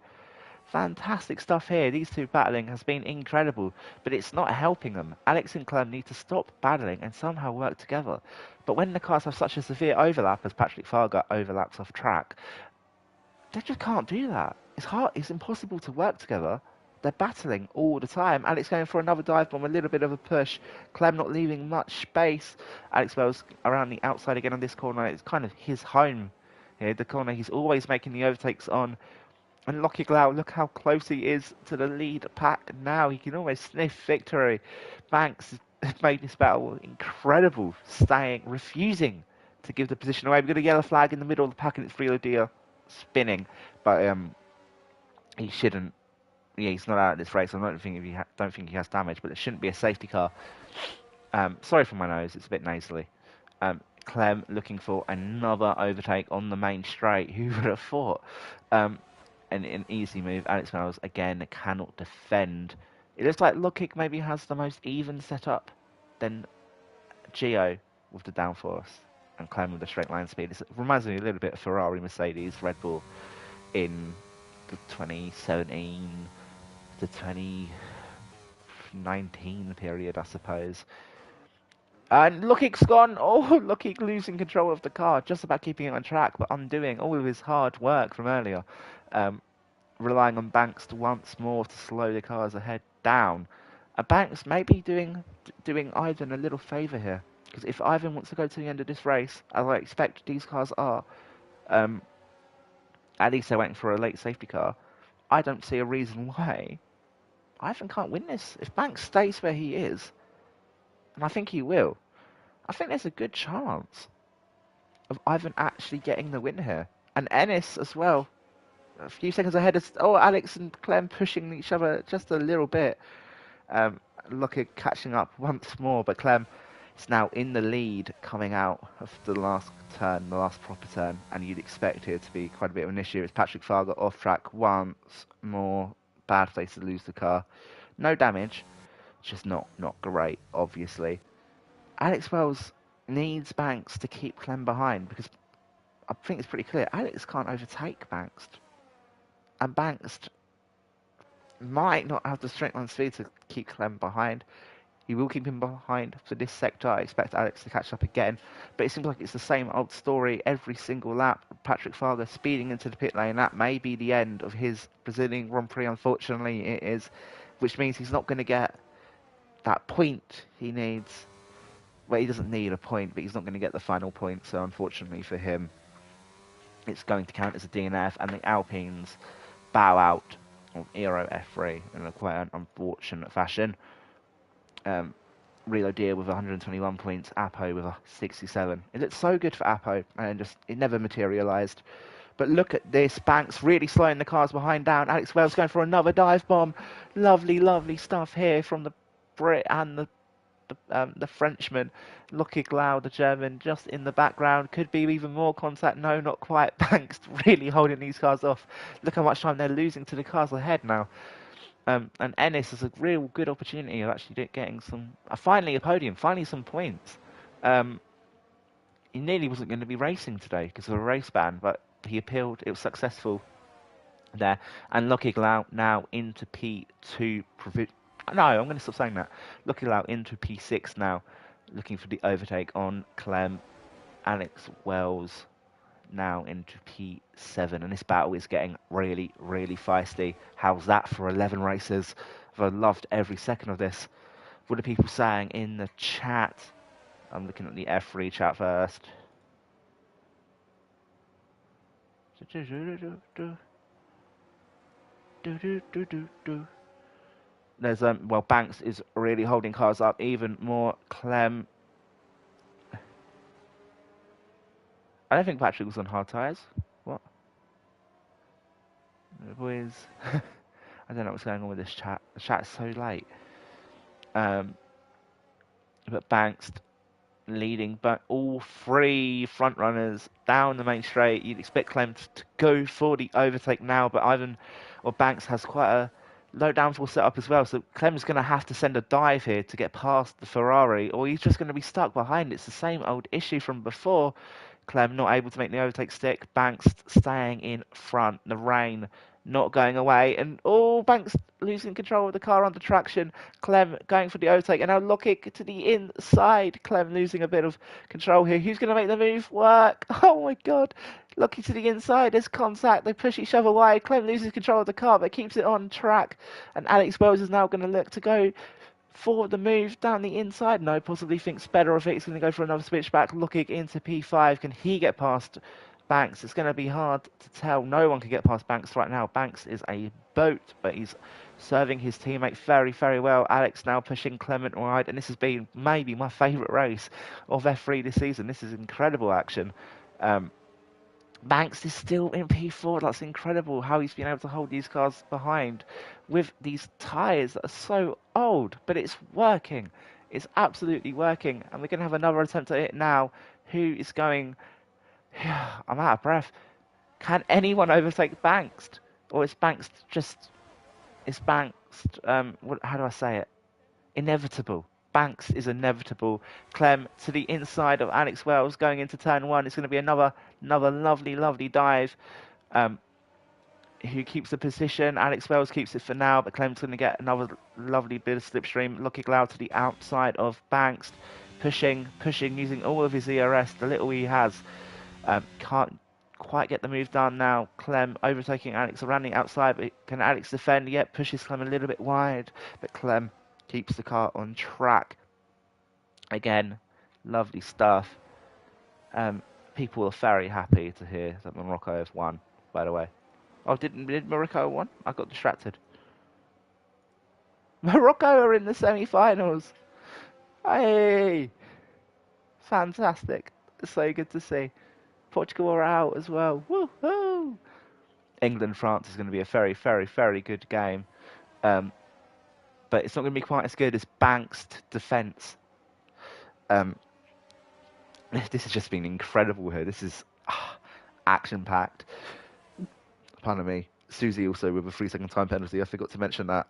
Fantastic stuff here. These two battling has been incredible, but it's not helping them. Alex and Clem need to stop battling and somehow work together. But when the cars have such a severe overlap as Patrick Farga overlaps off track, they just can't do that. It's hard. It's impossible to work together. They're battling all the time. Alex going for another dive bomb, a little bit of a push. Clem not leaving much space. Alex Wells around the outside again on this corner. It's kind of his home here. The corner he's always making the overtakes on. And Lockie Glau, look how close he is to the lead pack now. He can almost sniff victory. Banks has made this battle incredible, refusing to give the position away. We've got a yellow flag in the middle of the pack, and it's Relodia spinning, but he shouldn't. Yeah, he's not out of this race. I don't think he has damage, but it shouldn't be a safety car. Sorry for my nose; it's a bit nasally. Clem looking for another overtake on the main straight. Who would have thought? An easy move. Alex Wells again cannot defend. It looks like Logkick maybe has the most even setup than Gio with the downforce and Clem with the straight line speed. It reminds me a little bit of Ferrari, Mercedes, Red Bull in the 2017 to 2019 period, I suppose. And Logkick's gone. Oh, Logkick losing control of the car, just about keeping it on track, but undoing all of his hard work from earlier. Relying on Banks to once more to slow the cars ahead down. Banks may be doing Ivan a little favour here, because if Ivan wants to go to the end of this race, as I expect these cars are, at least they're waiting for a late safety car, I don't see a reason why Ivan can't win this. If Banks stays where he is, and I think he will, I think there's a good chance of Ivan actually getting the win here. And Ennis as well, a few seconds ahead of Alex and Clem pushing each other just a little bit. Looking catching up once more, but Clem is now in the lead coming out of the last turn, the last proper turn, and you'd expect it to be quite a bit of an issue. It's Patrick Farga off track once more. Bad place to lose the car. No damage, just not great, obviously. Alex Wells needs Banks to keep Clem behind, because I think it's pretty clear Alex can't overtake Banks. And Banks might not have the strength and speed to keep Clem behind. He will keep him behind for this sector. I expect Alex to catch up again. But it seems like it's the same old story every single lap. Patrick Farga speeding into the pit lane. That may be the end of his Brazilian Grand Prix, unfortunately it is. Which means he's not going to get that point he needs. Well, he doesn't need a point, but he's not going to get the final point. So unfortunately for him, it's going to count as a DNF. And the Alpines bow out of Aero F3 in a quite an unfortunate fashion. Relodia with 121 points, Apo with 67. It looked so good for Apo, and just it never materialised. But look at this, Banks really slowing the cars behind down. Alex Wells going for another dive bomb. Lovely, lovely stuff here from the Brit and the Frenchman. Lucky Glau, the German, just in the background. Could be even more contact. No, not quite. Banks really holding these cars off. Look how much time they're losing to the cars ahead now. And Ennis is a real good opportunity of actually getting finally a podium, finally some points. He nearly wasn't going to be racing today because of a race ban, but he appealed. It was successful there. And Lucky Glau now into P2. No, I'm going to stop saying that. Lucky Glau into P6 now, looking for the overtake on Clem. Alex Wells now into P7, and this battle is getting really, really feisty. How's that for 11 races? I've loved every second of this. What are people saying in the chat? I'm looking at the F3 chat first. There's well, Banks is really holding cars up even more. Clem, I don't think Patrick was on hard tyres. What? Boys, I don't know what's going on with this chat. The chat is so late. But Banks leading, but all three front runners down the main straight. You'd expect Clem to go for the overtake now, but Banks has quite low downforce setup as well. So Clem's going to have to send a dive here to get past the Ferrari, or he's just going to be stuck behind. It's the same old issue from before. Clem not able to make the overtake stick. Banks staying in front. The rain not going away. And Banks losing control of the car under traction. Clem going for the overtake. And now Lockig to the inside. Clem losing a bit of control here. Who's going to make the move work? Oh my god. Lockig to the inside. There's contact. They push each other wide. Clem loses control of the car but keeps it on track. And Alex Wells is now going to look to go for the move down the inside. No, possibly thinks better of it. He's going to go for another switchback, looking into P5. Can he get past Banks? It's going to be hard to tell. No one can get past Banks right now. Banks is a boat, but he's serving his teammate very, very well. Alex now pushing Clement wide, and this has been maybe my favourite race of F3 this season. This is incredible action. Banks is still in P4. That's incredible how he's been able to hold these cars behind with these tyres that are so old. But it's working. It's absolutely working. And we're going to have another attempt at it now. Who is going... I'm out of breath. Can anyone overtake Banks? Or is Banks just... Is Banks... how do I say it? Inevitable. Banks is inevitable. Clem to the inside of Alex Wells going into turn one. It's going to be another lovely dive. Who keeps the position? Alex Wells keeps it for now, but Clem's going to get another lovely bit of slipstream. Looking loud to the outside of Banks. Pushing, using all of his ERS, the little he has. Can't quite get the move done now. Clem overtaking Alex around the outside, but can Alex defend? Yep, pushes Clem a little bit wide, but Clem keeps the car on track. Again, lovely stuff. People are very happy to hear that Morocco have won, by the way. Oh, did Morocco won? I got distracted. Morocco are in the semi-finals. Hey! Fantastic. So good to see. Portugal are out as well. Woohoo! England-France is going to be a very, very, very good game. But it's not going to be quite as good as Banks' defence. This has just been incredible here. This is action-packed. Pardon me. Susie also with a 3-second time penalty. I forgot to mention that.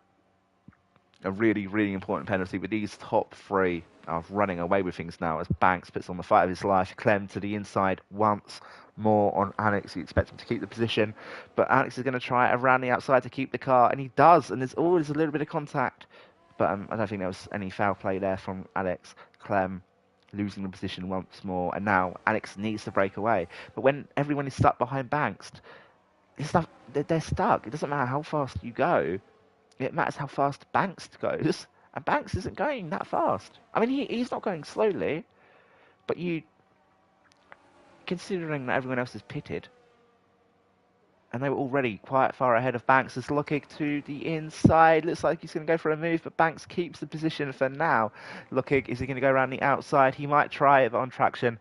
A really, really important penalty. But these top three are running away with things now as Banks puts on the fight of his life. Clem to the inside once more on Alex. You expect him to keep the position. But Alex is going to try around the outside to keep the car. And he does. And there's always a little bit of contact. But I don't think there was any foul play there from Alex. Clem losing the position once more. And now Alex needs to break away. But when everyone is stuck behind Banks, they're stuck. It doesn't matter how fast you go. It matters how fast Banks goes. And Banks isn't going that fast. I mean, he's not going slowly. But considering that everyone else is pitted, and they were already quite far ahead of Banks, is looking to the inside. Looks like he's going to go for a move, but Banks keeps the position for now. Looking, is he going to go around the outside? He might try it, but on traction,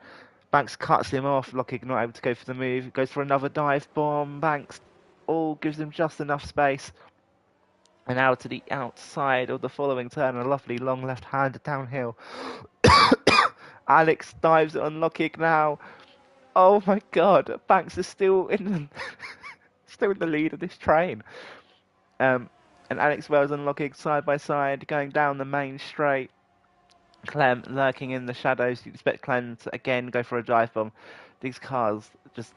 Banks cuts him off. Looking not able to go for the move. Goes for another dive bomb. Banks gives him just enough space. And now to the outside of the following turn, a lovely long left-hander downhill. Alex dives on Lockig now. Oh my god, Banks is still in the lead of this train. And Alex Wells and Lockig side by side, going down the main straight. Clem lurking in the shadows. You expect Clem to again go for a dive bomb. These cars, just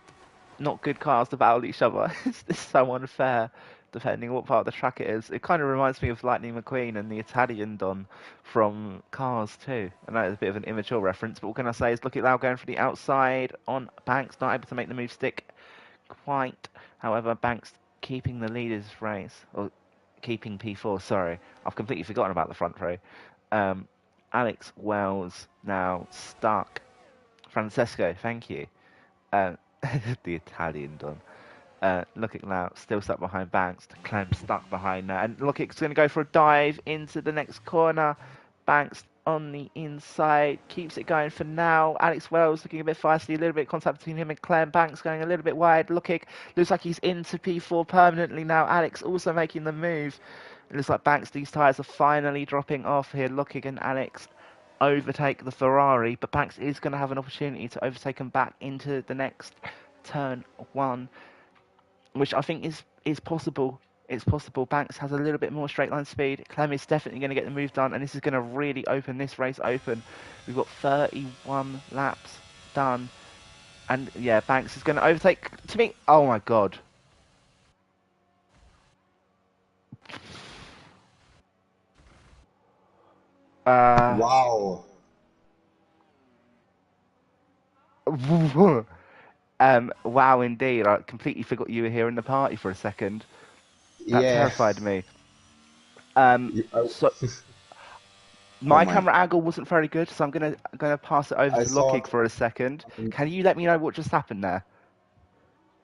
not good cars to battle each other. It's so unfair, depending what part of the track it is. It kind of reminds me of Lightning McQueen and the Italian Don from Cars 2. I know it's a bit of an immature reference, but what can I say is look at Lau going for the outside on Banks, not able to make the move stick quite. However, Banks keeping the leaders race, or keeping P4, sorry. I've completely forgotten about the front row. Alex Wells now stuck. Francesco, thank you. The Italian Don. Look now, still stuck behind Banks. Clem stuck behind there. And look, it's going to go for a dive into the next corner. Banks on the inside. Keeps it going for now. Alex Wells looking a bit feisty. A little bit of contact between him and Clem. Banks going a little bit wide. Looking, looks like he's into P4 permanently now. Alex also making the move. It looks like Banks, these tyres are finally dropping off here. Looking and Alex overtake the Ferrari. But Banks is going to have an opportunity to overtake him back into the next turn one, which I think is possible. It's possible Banks has a little bit more straight line speed. Clem is definitely going to get the move done, and this is going to really open this race open. We've got 31 laps done, and yeah, Banks is going to overtake. To me, oh my god. Uh, Wow. wow, indeed. I completely forgot you were here in the party for a second. That Yeah. terrified me. You- I, So oh my my. camera angle wasn't very good, so I'm gonna pass it over I to Lockig thought for a second. um, Can you let me know what just happened there?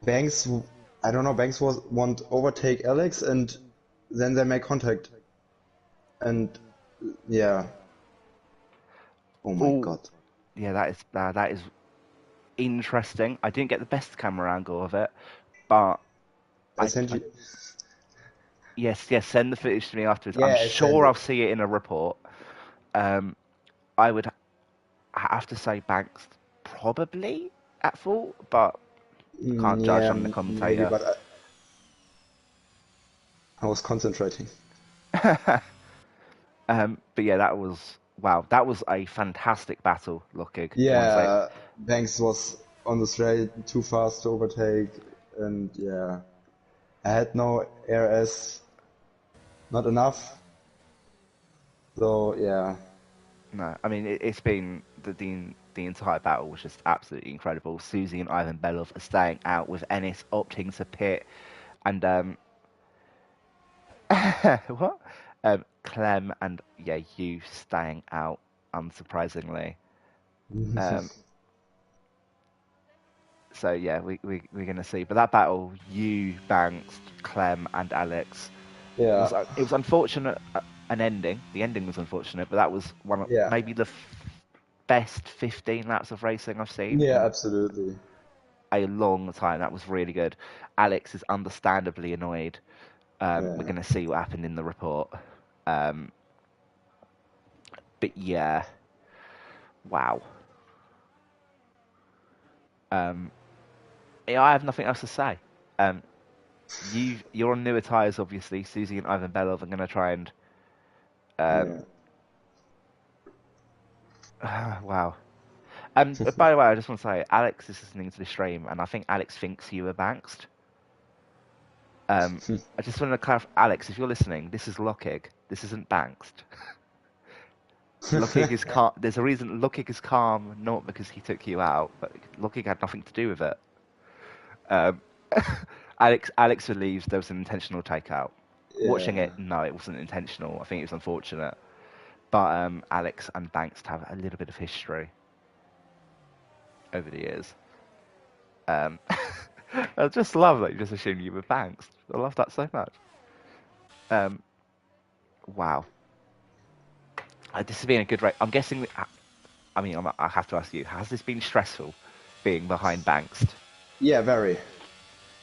Banks, I don't know, Banks was want overtake Alex and then they make contact. And yeah. Oh my Oh, God. yeah, that is interesting. I didn't get the best camera angle of it, but I I, sent I you. yes, send the footage to me afterwards. I'm Yeah, I sent sure I'll it. see it in a report. Um, I would have to say Banks probably at fault, but can't judge. Yeah, I'm the maybe, commentator. but I was concentrating. But yeah, that was wow. That was a fantastic battle, Lockig. I want to say, Yeah, Banks was on the straight too fast to overtake, and yeah, I had no RS, not enough. So yeah, no, I mean it's been the entire battle was just absolutely incredible. Susie and Ivan Belov are staying out with Ennis opting to pit, and what? Clem and yeah, you staying out, unsurprisingly. Um, so yeah, we're gonna see. But that battle, you, Banks, Clem, and Alex yeah, it was unfortunate an ending. The ending was unfortunate, but that was one of yeah, maybe the best 15 laps of racing I've seen yeah, in absolutely. a long time. That was really good. Alex is understandably annoyed. We're Yeah, going to see what happened in the report. Um, but yeah, wow. Um, yeah, I have nothing else to say. Um, you're on newer tyres, obviously. Susie and Ivan Belov are going to try and um, yeah. wow. By the way, I just want to say, Alex is listening to the stream, and I think Alex thinks you were Banksed. I just want to clarify, Alex, if you're listening, this is Lockig. This isn't Banksed. Lockig is calm. There's a reason Lockig is calm, not because he took you out, but Lockig had nothing to do with it. Um, Alex believes there was an intentional takeout. Watching Yeah, it, no, it wasn't intentional. I think it was unfortunate. But Alex and Banks have a little bit of history over the years. Um, I just love that you just assumed you were Banks. I love that so much. Um, wow. This has been a good race. I'm guessing. I mean, I have to ask you: has this been stressful, being behind Banks? yeah, very.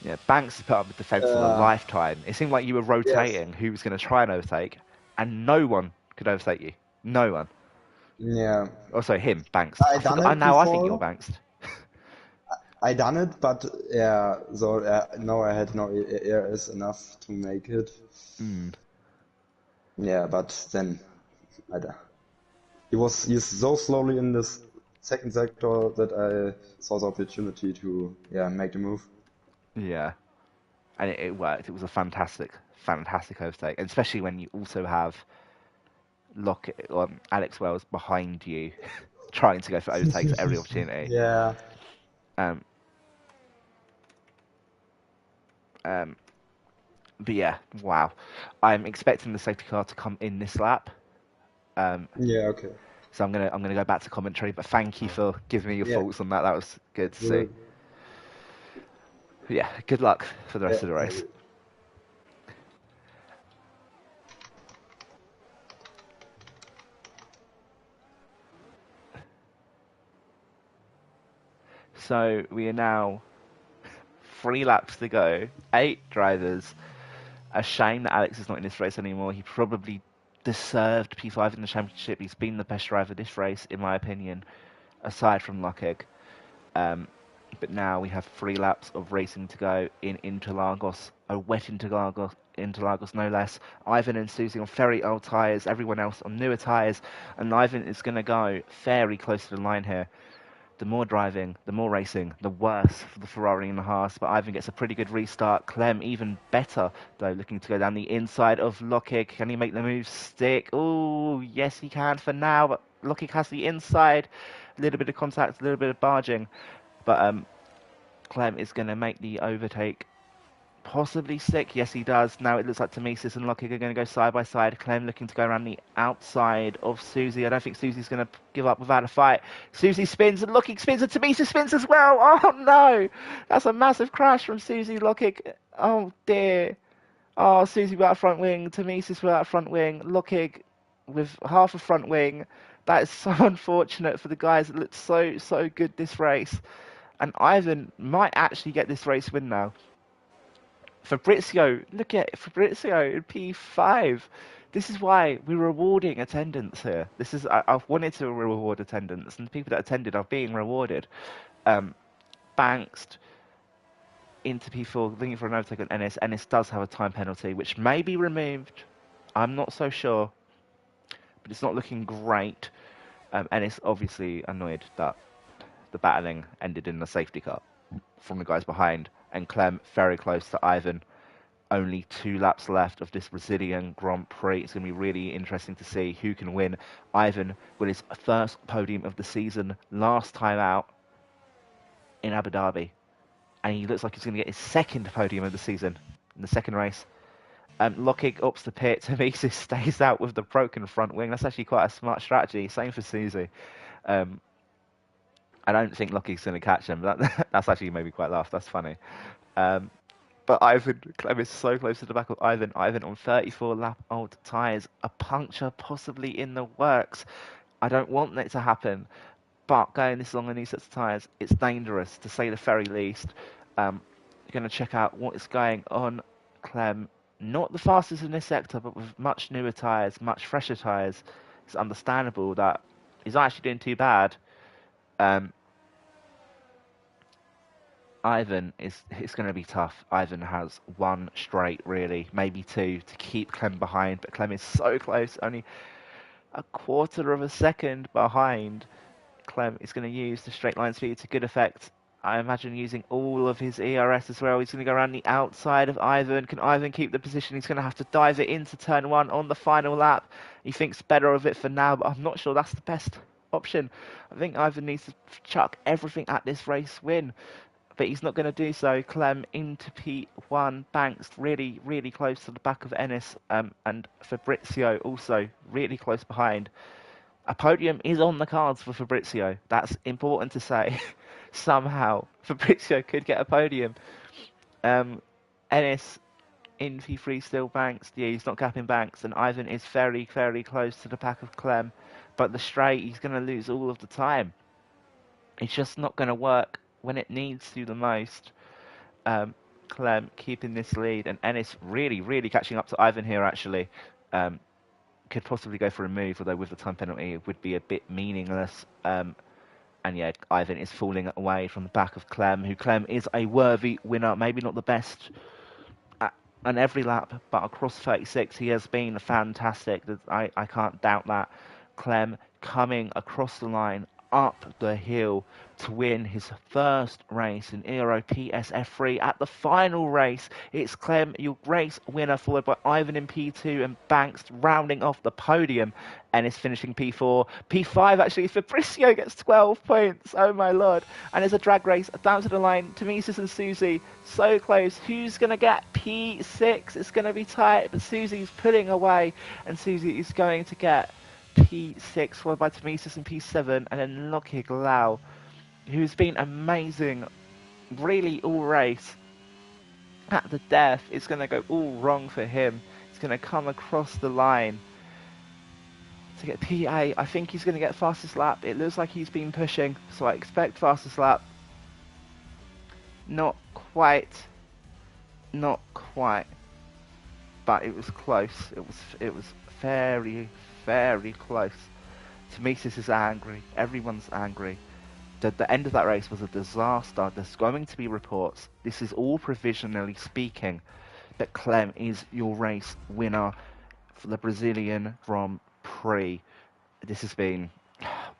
Yeah, Banks has put up a defence of a Uh, lifetime. It seemed like you were yes, rotating who was going to try and overtake, and no one could overtake you. No one. yeah. Oh, sorry, him, Banks. I I done forgot. it Now I think you're before. Banks. I done it, but yeah. So no, I had no RS enough to make it. Mm, Yeah, but then I. He's so slowly in this second sector that I saw the opportunity to yeah make the move. yeah, and it worked. It was a fantastic overtake, and especially when you also have Alex Wells behind you, trying to go for overtakes at every opportunity. Yeah, Um, um, but yeah, wow. I'm expecting the safety car to come in this lap. Um, yeah, okay. so I'm gonna go back to commentary. But thank you for giving me your Yeah, thoughts on that. That was good to see. will But yeah, good luck for the yeah, rest of the thank race. you. So we are now 3 laps to go. 8 drivers. A shame that Alex is not in this race anymore. He probably deserved P5 in the championship. He's been the best driver this race, in my opinion, aside from Lockegg. Um, But now we have 3 laps of racing to go in Interlagos, a wet Interlagos no less. Ivan and Susie on very old tyres, everyone else on newer tyres, and Ivan is going to go very close to the line here. The more driving, the more racing, the worse for the Ferrari and the Haas. But Ivan gets a pretty good restart. Clem even better, though, looking to go down the inside of Lockig. Can he make the move stick? Oh, yes, he can for now. But Lockig has the inside. A little bit of contact, a little bit of barging. But Clem is going to make the overtake. Possibly stick. Yes, he does. Now it looks like Tomesis and Lockig are going to go side by side. Clem looking to go around the outside of Susie. I don't think Susie's going to give up without a fight. Susie spins and Lockig spins and Tomesis spins as well. Oh, no. That's a massive crash from Susie Lockig. Oh, dear. Oh, Susie without a front wing. Tomesis without a front wing. Lockig with half a front wing. That is so unfortunate for the guys that looked so good this race. And Ivan might actually get this race win now. Fabrizio, look at Fabrizio in P5. This is why we're rewarding attendance here. I've wanted to reward attendance, and the people that attended are being rewarded. Banks into P4, looking for an overtake on Ennis. Ennis does have a time penalty, which may be removed. I'm not so sure, but it's not looking great. Ennis obviously annoyed that the battling ended in a safety car from the guys behind, and Clem very close to Ivan. Only 2 laps left of this Brazilian Grand Prix. It's going to be really interesting to see who can win. Ivan with his first podium of the season last time out in Abu Dhabi. And he looks like he's going to get his second podium of the season in the second race. Lockig ups the pit. Tomesis stays out with the broken front wing. That's actually quite a smart strategy. Same for Susie. I don't think Lockig's going to catch him. That's actually made me quite laugh. That's funny. But Clem is so close to the back of Ivan. Ivan on 34 lap old tyres. A puncture possibly in the works. I don't want that to happen. But going this long on these sets of tyres, it's dangerous to say the very least. Going to check out what is going on. Clem, not the fastest in this sector, but with much newer tyres, much fresher tyres. It's understandable that he's not actually doing too bad. Ivan it's going to be tough. Ivan has 1 straight, really, maybe 2 to keep Clem behind, but Clem is so close, only a quarter of a second behind. Clem is going to use the straight line speed to good effect. I imagine using all of his ERS as well. He's going to go around the outside of Ivan. Can Ivan keep the position? He's going to have to dive it into turn 1 on the final lap. He thinks better of it for now, but I'm not sure that's the best option. I think Ivan needs to chuck everything at this race win. But he's not going to do so. Clem into P1. Banks really close to the back of Ennis. And Fabrizio also really close behind. A podium is on the cards for Fabrizio. That's important to say. Somehow, Fabrizio could get a podium. Ennis in P3 still. Banks. Yeah, he's not gapping Banks. And Ivan is very close to the back of Clem. But the straight, he's going to lose all of the time. It's just not going to work when it needs to the most. Clem keeping this lead, and Ennis really catching up to Ivan here, actually. Could possibly go for a move, although with the time penalty it would be a bit meaningless. And yeah, Ivan is falling away from the back of Clem, who Clem is a worthy winner. Maybe not the best on every lap, but across 36 he has been fantastic. I can't doubt that. Clem coming across the line, up the hill to win his first race in Euro PSF3. At the final race, it's Clem, your race winner, followed by Ivan in P2 and Banks rounding off the podium. And is finishing P4. P5, actually, Fabrizio gets 12 points. Oh, my Lord. And it's a drag race down to the line. Tomesis and Susie, so close. Who's going to get P6? It's going to be tight, but Susie's pulling away. And Susie is going to get P6, followed by Tomesis in P7, and then Lockig Lau, who's been amazing, really all race. At the death, it's going to go all wrong for him. He's going to come across the line to get P8. I think he's going to get fastest lap. It looks like he's been pushing, so I expect fastest lap. Not quite, but it was close. It was very close. Tomesis is angry. Everyone's angry. the end of that race was a disaster. There's going to be reports. This is all provisionally speaking that Clem is your race winner for the Brazilian Grand Prix. This has been,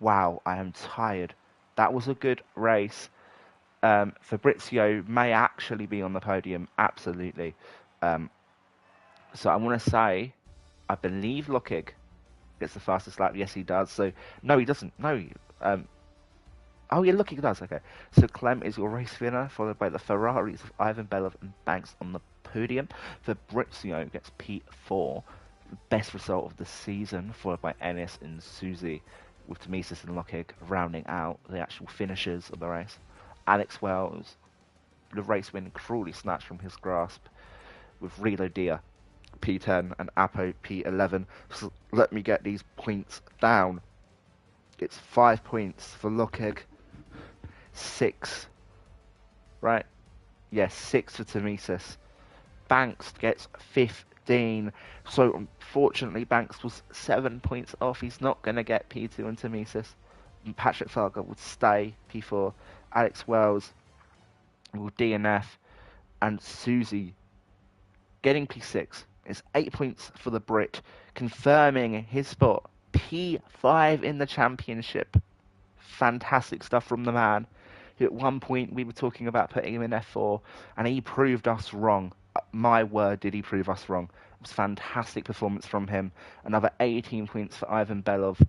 wow, I am tired. That was a good race. Fabrizio may actually be on the podium, absolutely. Um, so I want to say, I believe Lukic gets the fastest lap. Yes, he does. So no, he doesn't. No. Oh yeah, Lukic does. Okay. So Clem is your race winner, followed by the Ferraris of Ivan Belov and Banks on the podium. Fabrizio gets P4, best result of the season, followed by Ennis and Susie, with Demesis and Lukic rounding out the actual finishers of the race. Alex Wells, the race win cruelly snatched from his grasp, with Rilo Dia P10 and Apo P11. So let me get these points down. It's 5 points for Lukic, 6, right? Yes, 6 for Demesis. Banks gets 15. So unfortunately, Banks was 7 points off. He's not going to get P2 and Demesis. Patrick Fargo would stay P4. Alex Wells will DNF, and Susie getting P6. It's 8 points for the Brit, confirming his spot P5 in the championship. Fantastic stuff from the man, who at one point we were talking about putting him in F4, and he proved us wrong. My word, did he prove us wrong. It was fantastic performance from him. Another 18 points for Ivan Belov.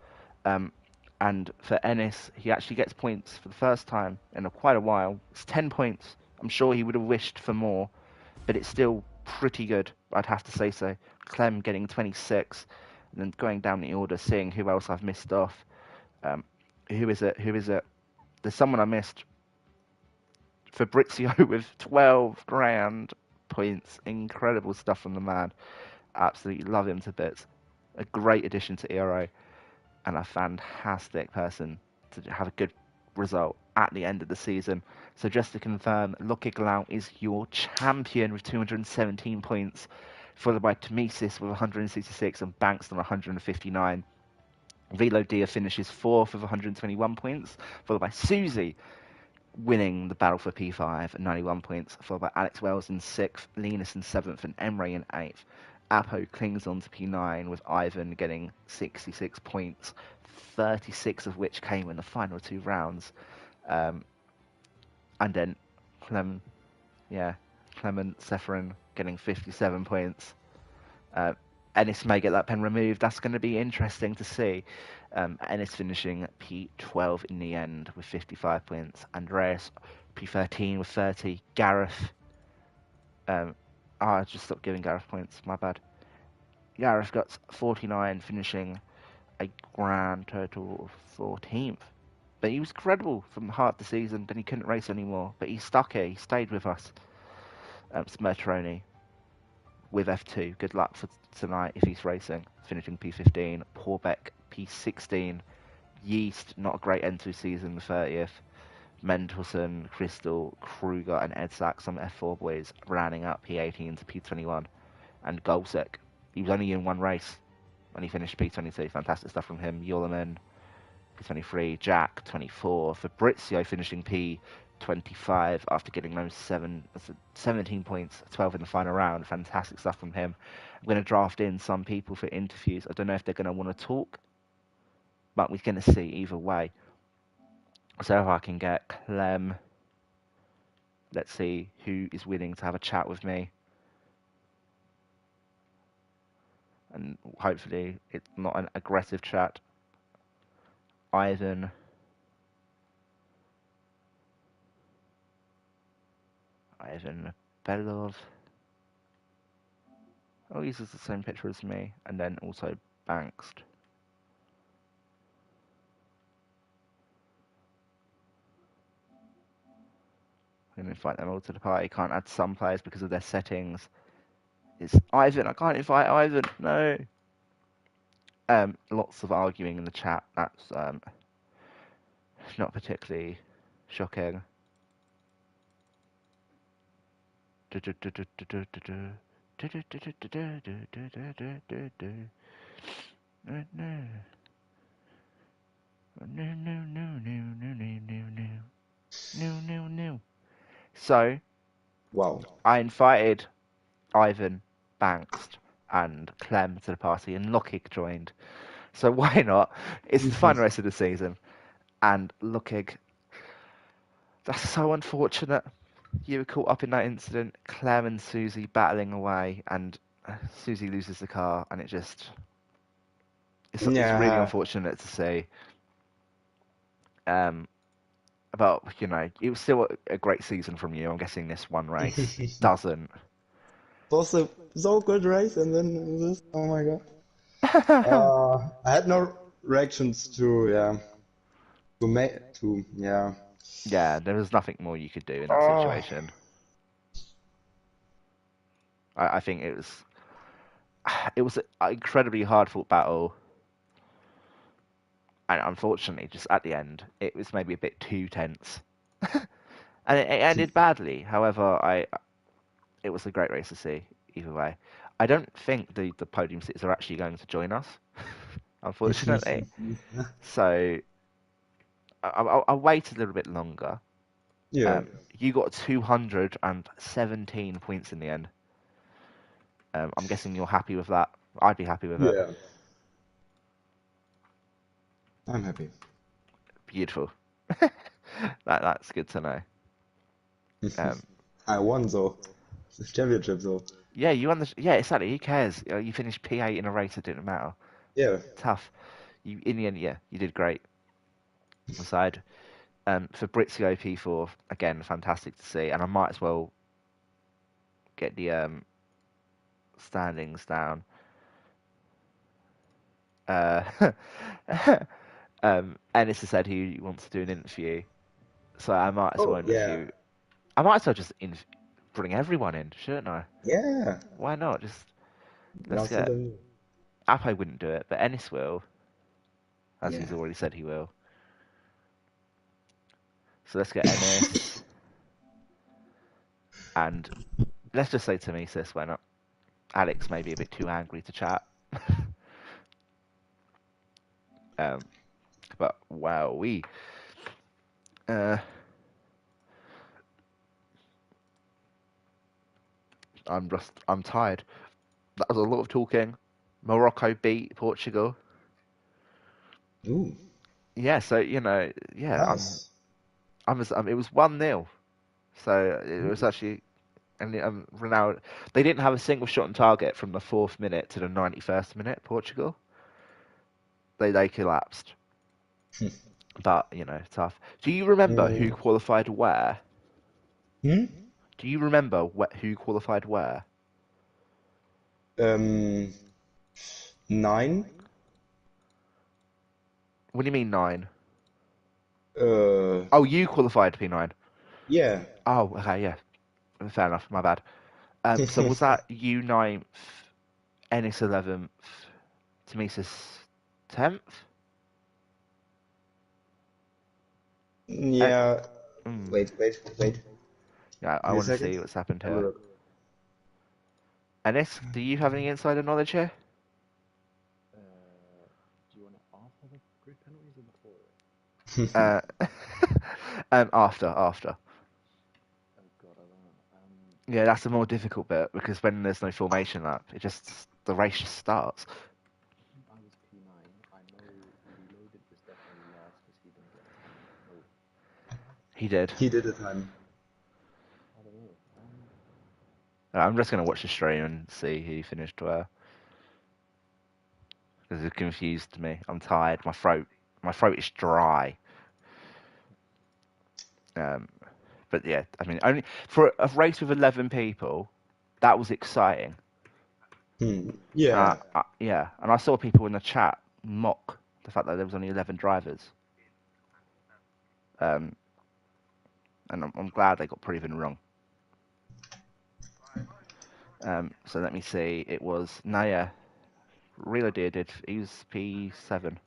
And for Ennis, he actually gets points for the first time in quite a while. It's 10 points. I'm sure he would have wished for more, but it's still pretty good, I'd have to say so. Clem getting 26, and then going down the order, seeing who else I've missed off. Who is it? There's someone I missed. Fabrizio with 12 grand points. Incredible stuff from the man. Absolutely love him to bits. A great addition to ERO, and a fantastic person to have a good result at the end of the season. So just to confirm, Lucky Glau is your champion with 217 points, followed by Temesis with 166 and Banks on 159. Velo Dia finishes 4th with 121 points, followed by Susie winning the battle for P5 at 91 points, followed by Alex Wells in 6th, Linus in 7th, and Emre in 8th. Apo clings on to P9 with Ivan getting 66 points, 36 of which came in the final 2 rounds. And then Clement Seferin getting 57 points. Ennis may get that pen removed. That's going to be interesting to see. Ennis finishing P12 in the end with 55 points. Andreas P13 with 30. Gareth. I just stopped giving Gareth points. My bad. Gareth got 49, finishing a grand total of 14th. But he was credible from the heart of the season. Then he couldn't race anymore. But he stuck here. He stayed with us. Smertroni with F2. Good luck for tonight if he's racing. Finishing P15. Porbeck P16. Yeast, not a great end to season, the 30th. Mendelson, Crystal, Kruger, and Ed Sack, some F4 boys, rounding up P18 to P21. And Golsek, he was only in one race when he finished P22. Fantastic stuff from him. Yulaman, P23. Jack, 24. Fabrizio finishing P25 after getting those 17 points, 12 in the final round. Fantastic stuff from him. I'm going to draft in some people for interviews. I don't know if they're going to want to talk, but we're going to see either way. So if I can get Clem, let's see who is willing to have a chat with me. And hopefully it's not an aggressive chat. Ivan Belov. Oh, he uses the same picture as me. And then also Banks. I'm going to invite them all to the party. Can't add some players because of their settings. It's Ivan. I can't invite Ivan. No. Lots of arguing in the chat. That's not particularly shocking. No, no, no, no, no, no, no, no, no, no, no. So Wow. I invited Ivan, Banks, and Clem to the party, and Lockig joined. So why not? It's the final race of the season, and Lockig. That's so unfortunate. You were caught up in that incident. Clem and Susie battling away, and Susie loses the car, and it's really Yeah. unfortunate to see. Um, but it was still a great season from you. I'm guessing this one race doesn't. Was a so good race, and then this. Oh my god. I had no reactions to yeah. Yeah, there was nothing more you could do in that Oh. situation. I think it was an incredibly hard fought battle, and unfortunately, just at the end, it was maybe a bit too tense, and it ended badly. However, it was a great race to see either way. I don't think the podium sitters are actually going to join us, unfortunately. So I'll wait a little bit longer. Yeah. You got 217 points in the end. I'm guessing you're happy with that. I'd be happy with it. Yeah. I'm happy. Beautiful. That's good to know. Um, I won though. The championship though. yeah, you won the. Yeah, exactly. Who cares? You finished P8 in a race. It didn't matter. Yeah. Tough. You in the end, yeah, you did great. Aside, Fabrizio P4 again, fantastic to see. And I might as well get the standings down. Uh, Ennis has said he wants to do an interview, so I might as well Oh yeah. interview. I might as well just bring everyone in, shouldn't I? Yeah. Why not? Just let's Last get. interview. Apo wouldn't do it, but Ennis will, as Yeah. he's already said he will. So let's get Ennis, and let's just say Tamesis when Alex may be a bit too angry to chat. um, but wow, uh, I'm tired. That was a lot of talking. Morocco beat Portugal. Ooh. Yeah, so yeah, Nice. it was 1-0. So it was Ooh. actually, and Ronaldo, they didn't have a single shot on target from the 4th minute to the 91st minute. Portugal, they collapsed. But tough. Do you remember who Mm. qualified where? Hmm? Do you remember who qualified where? Um, 9. What do you mean 9? Uh, Oh, you qualified P9. yeah. Oh, okay, yeah. Fair enough. My bad. So was that you ninth, Ennis 11th, Tamesis 10th? Uh, Yeah. mm, Wait. yeah, Give I me a want to second. see what's happened Have a here. look. Ennis, do you have any insider knowledge here? Do you want it after the grid penalties or before it? Uh, after. Oh god, I don't know. Yeah, that's the more difficult bit because when there's no formation lap, the race just starts. I think I was P9. I know Reloaded was definitely last because he didn't get a time. No, He did. He did it, man. I don't know. I'm just gonna watch the stream and see who finished where because it confused me. I'm tired. My throat is dry. Um, but yeah, I mean, only for a race with 11 people, that was exciting. Hmm. Yeah. Yeah, and I saw people in the chat mock the fact that there was only 11 drivers. Um, and I'm glad they got proven wrong. So let me see. It was Naya, Reloaded did. He was P7.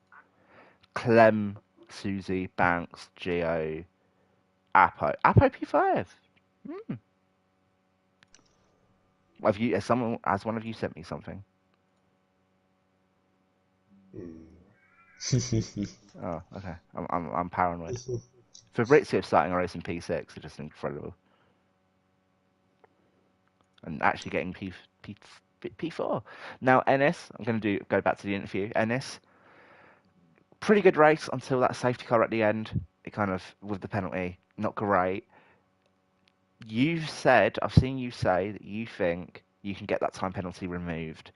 Clem, Susie, Banks, Geo, Apo P5. Hmm. Has one of you sent me something? Hmm. Oh, okay. I'm paranoid. Fabrizio starting a race in P6 is just incredible, and actually getting P4. Now NS, I'm going to go back to the interview. NS, pretty good race until that safety car at the end. It kind of with the penalty, not great. You've said, I've seen you say that you think you can get that time penalty removed.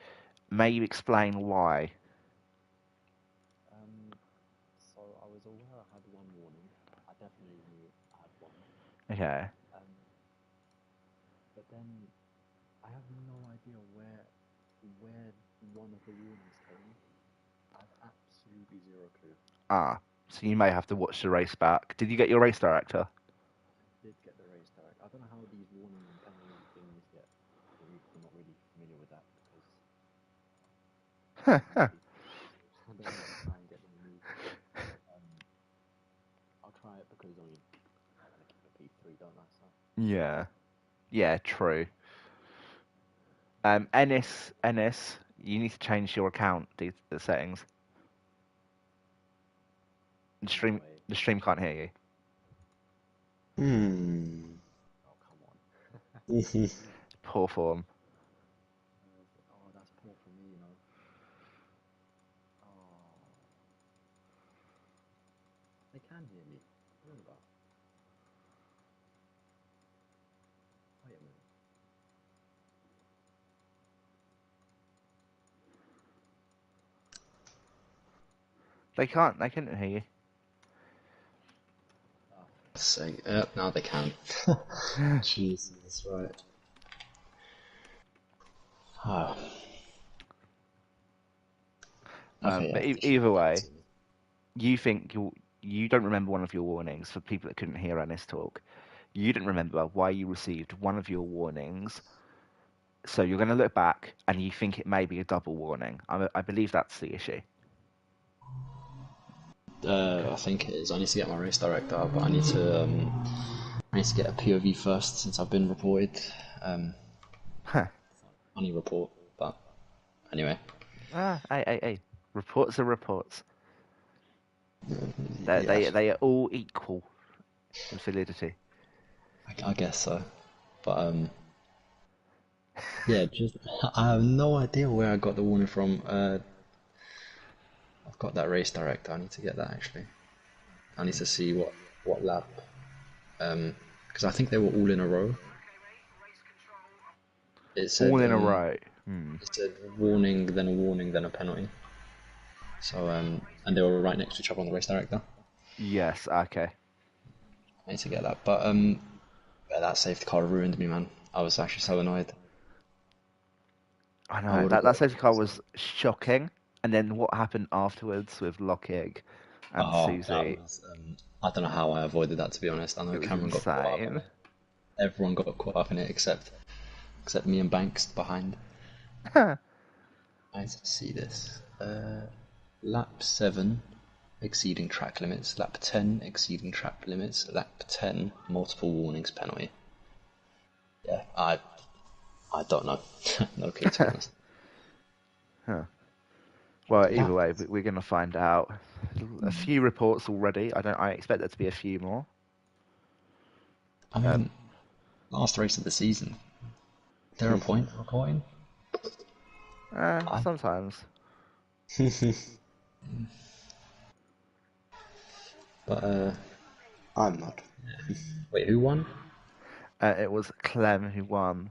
May you explain why? Um, so I was aware I had one warning. I definitely knew I had one. Okay. Um, but then I have no idea where one of the warnings came. I have absolutely zero clue. Ah, so you may have to watch the race back. Did you get your race director? I did get the race direct. I don't know how these warning and penalty things get removed. I'm not really familiar with that because I'm not really I don't really try and get them removed. Um, I'll try it because I mean I want to keep a P3, don't I? So Yeah. Yeah, true. Ennis, you need to change your account the settings. The no stream, way. the stream can't hear you. Hmm. Oh come on. Poor form. Oh, that's poor for me, you know. Oh, they can hear me. What is that? Wait a minute. They can't. They couldn't hear Oh, for sake. Now they can. you. Jesus, right. Ah, okay, yeah. But They should either be able way, to hear me. you think you don't remember one of your warnings for people that couldn't hear Ennis talk. You didn't remember why you received one of your warnings, so you're going to look back and you think it may be a double warning. I believe that's the issue. I think it is. I need to get my race director, but I need to get a POV first since I've been reported. Um, Huh. Funny report, but anyway. Hey. Reports are reports. They Yeah. they they are all equal in validity. I guess so. But yeah, just I have no idea where I got the warning from. I've got that race director. I need to get that actually. I need to see what lap. Because I think they were all in a row. It All said in a row. Hmm. it said warning, then a penalty. So and they were right next to each other on the race director. Yes. Okay. I need to get that. But yeah, that safety car ruined me, man. I was actually so annoyed. I I know would have that got. safety car was shocking, and then what happened afterwards with Lockig and Oh, that Susie, was. I don't know how I avoided that, to be honest. I know it was Cameron got caught up in insane. it. Everyone got caught up in it except me and Banks behind. I see this. Lap 7 exceeding track limits. Lap 10 exceeding track limits. Lap 10 multiple warnings penalty. Yeah, I don't know. No clue, to be honest. Huh. Well, either Lap. way, we're going to find out. A few reports already. I expect there to be a few more. I Um, mean, last race of the season. Is there a point recording? I, sometimes. but I'm not. wait, who won? It was Clem who won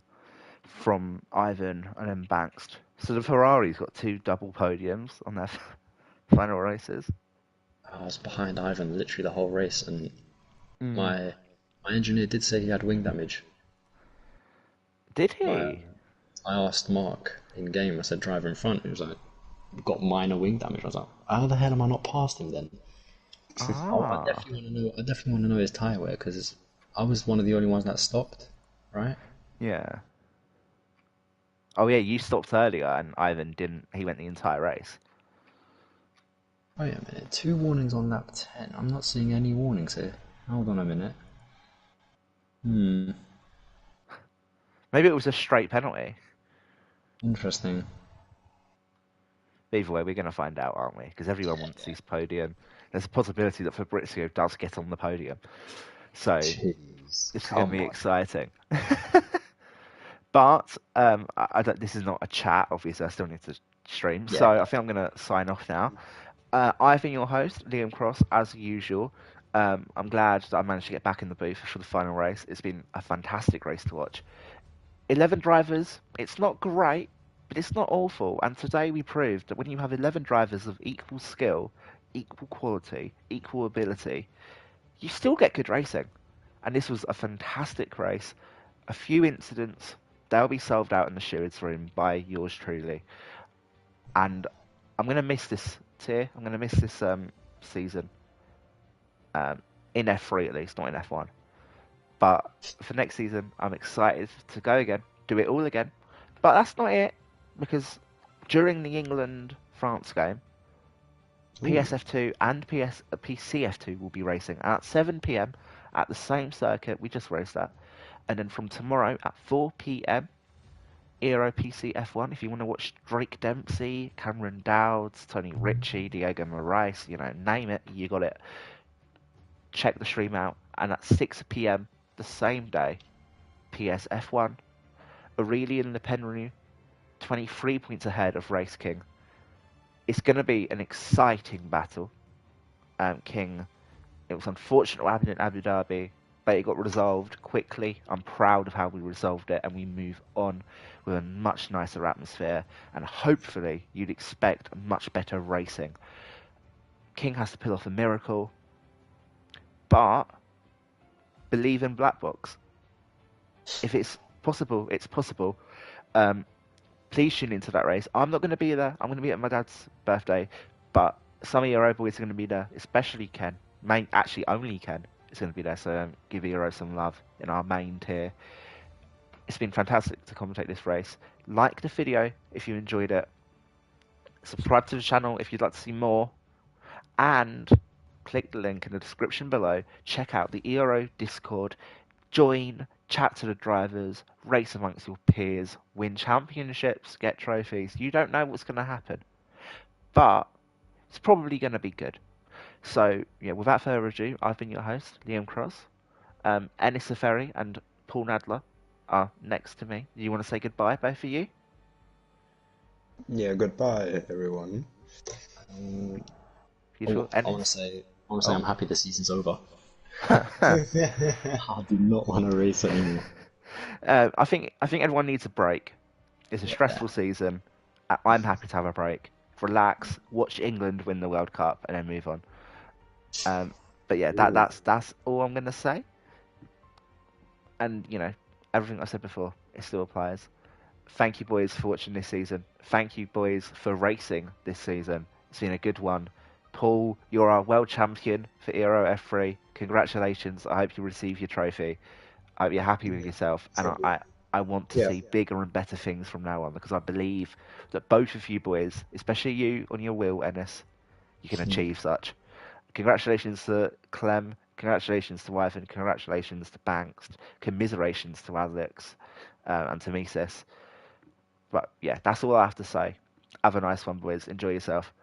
from Ivan and then Banks. So the Ferrari's got two double podiums on their final races. I was behind Ivan literally the whole race, and Mm. my engineer did say he had wing damage. Did But he? I asked Mark in game. I said driver in front. He was like, got minor wing damage. I was like, how the hell am I not past him then? I Ah, definitely want to know. I definitely want to know his tire wear because I was one of the only ones that stopped, right? yeah. Oh yeah, you stopped earlier and Ivan didn't. He went the entire race. Wait a minute. Two warnings on lap 10. I'm not seeing any warnings here. Hold on a minute. Hmm. Maybe it was a straight penalty. Interesting. Either way, we're going to find out, aren't we? Because everyone wants Yeah. this podium. There's a possibility that Fabrizio does get on the podium. So Jeez, this is going to come be on. exciting. But I don't, this is not a chat, obviously. I still need to stream. So Yeah, I yeah. think I'm going to sign off now. I've been your host, Liam Cross, as usual. I'm glad that I managed to get back in the booth for the final race. It's been a fantastic race to watch. 11 drivers, it's not great, but it's not awful. And today we proved that when you have 11 drivers of equal skill, equal quality, equal ability, you still get good racing. And this was a fantastic race. A few incidents, they'll be solved out in the stewards room by yours truly. And I'm going to miss this tier. I'm going to miss this season. In F3 at least, not in F1. But for next season, I'm excited to go again, do it all again. But that's not it, because during the England-France game, Ooh. PSF2 and PCF2 will be racing at 7 p.m. at the same circuit we just raced at. And then from tomorrow at 4 p.m., Aero PCF1, if you want to watch Drake Dempsey, Cameron Dowds, Tony Ritchie, Diego Moraes, name it, you got it. Check the stream out. And at 6 p.m. the same day, PSF1, Aurelian Lepenru, 23 points ahead of Race King. It's going to be an exciting battle. King, it was unfortunate what happened in Abu Dhabi, but it got resolved quickly. I'm proud of how we resolved it, and we move on with a much nicer atmosphere, and hopefully you'd expect much better racing. King has to pull off a miracle, but believe in Black Box. If it's possible, it's possible. Please tune into that race. I'm not going to be there. I'm going to be at my dad's birthday, but some of your boys are going to be there, especially Ken. Actually, only Ken is going to be there, so give Euro some love in our main tier. It's been fantastic to commentate this race. Like the video if you enjoyed it. Subscribe to the channel if you'd like to see more. And click the link in the description below. Check out the Euro Discord. Join, chat to the drivers, race amongst your peers, win championships, get trophies. You don't know what's going to happen, but it's probably going to be good. So, yeah, without further ado, I've been your host, Liam Cross. Ennis Ferry and Paul Nadler are next to me. Do you want to say goodbye, both of you? Yeah, goodbye, everyone. Beautiful. I want to Ennis? say, I'm Oh. happy the season's over. I do not want to race anymore. I think everyone needs a break. It's a Yeah. stressful season. I'm happy to have a break. Relax, watch England win the World Cup, and then move on. But yeah, that's all I'm gonna say. And everything I said before, it still applies. Thank you, boys, for watching this season. Thank you, boys, for racing this season. It's been a good one. Paul, you're our world champion for Euro F3. Congratulations. I hope you receive your trophy. I hope you're happy with yourself. And Thank you. I want to Yeah. see bigger and better things from now on, because I believe that both of you boys, especially you on your wheel, Ennis, you can achieve such. Congratulations to Clem. Congratulations to Wyvern. Congratulations to Banks. Commiserations to Alex and to Mises. But yeah, that's all I have to say. Have a nice one, boys. Enjoy yourself.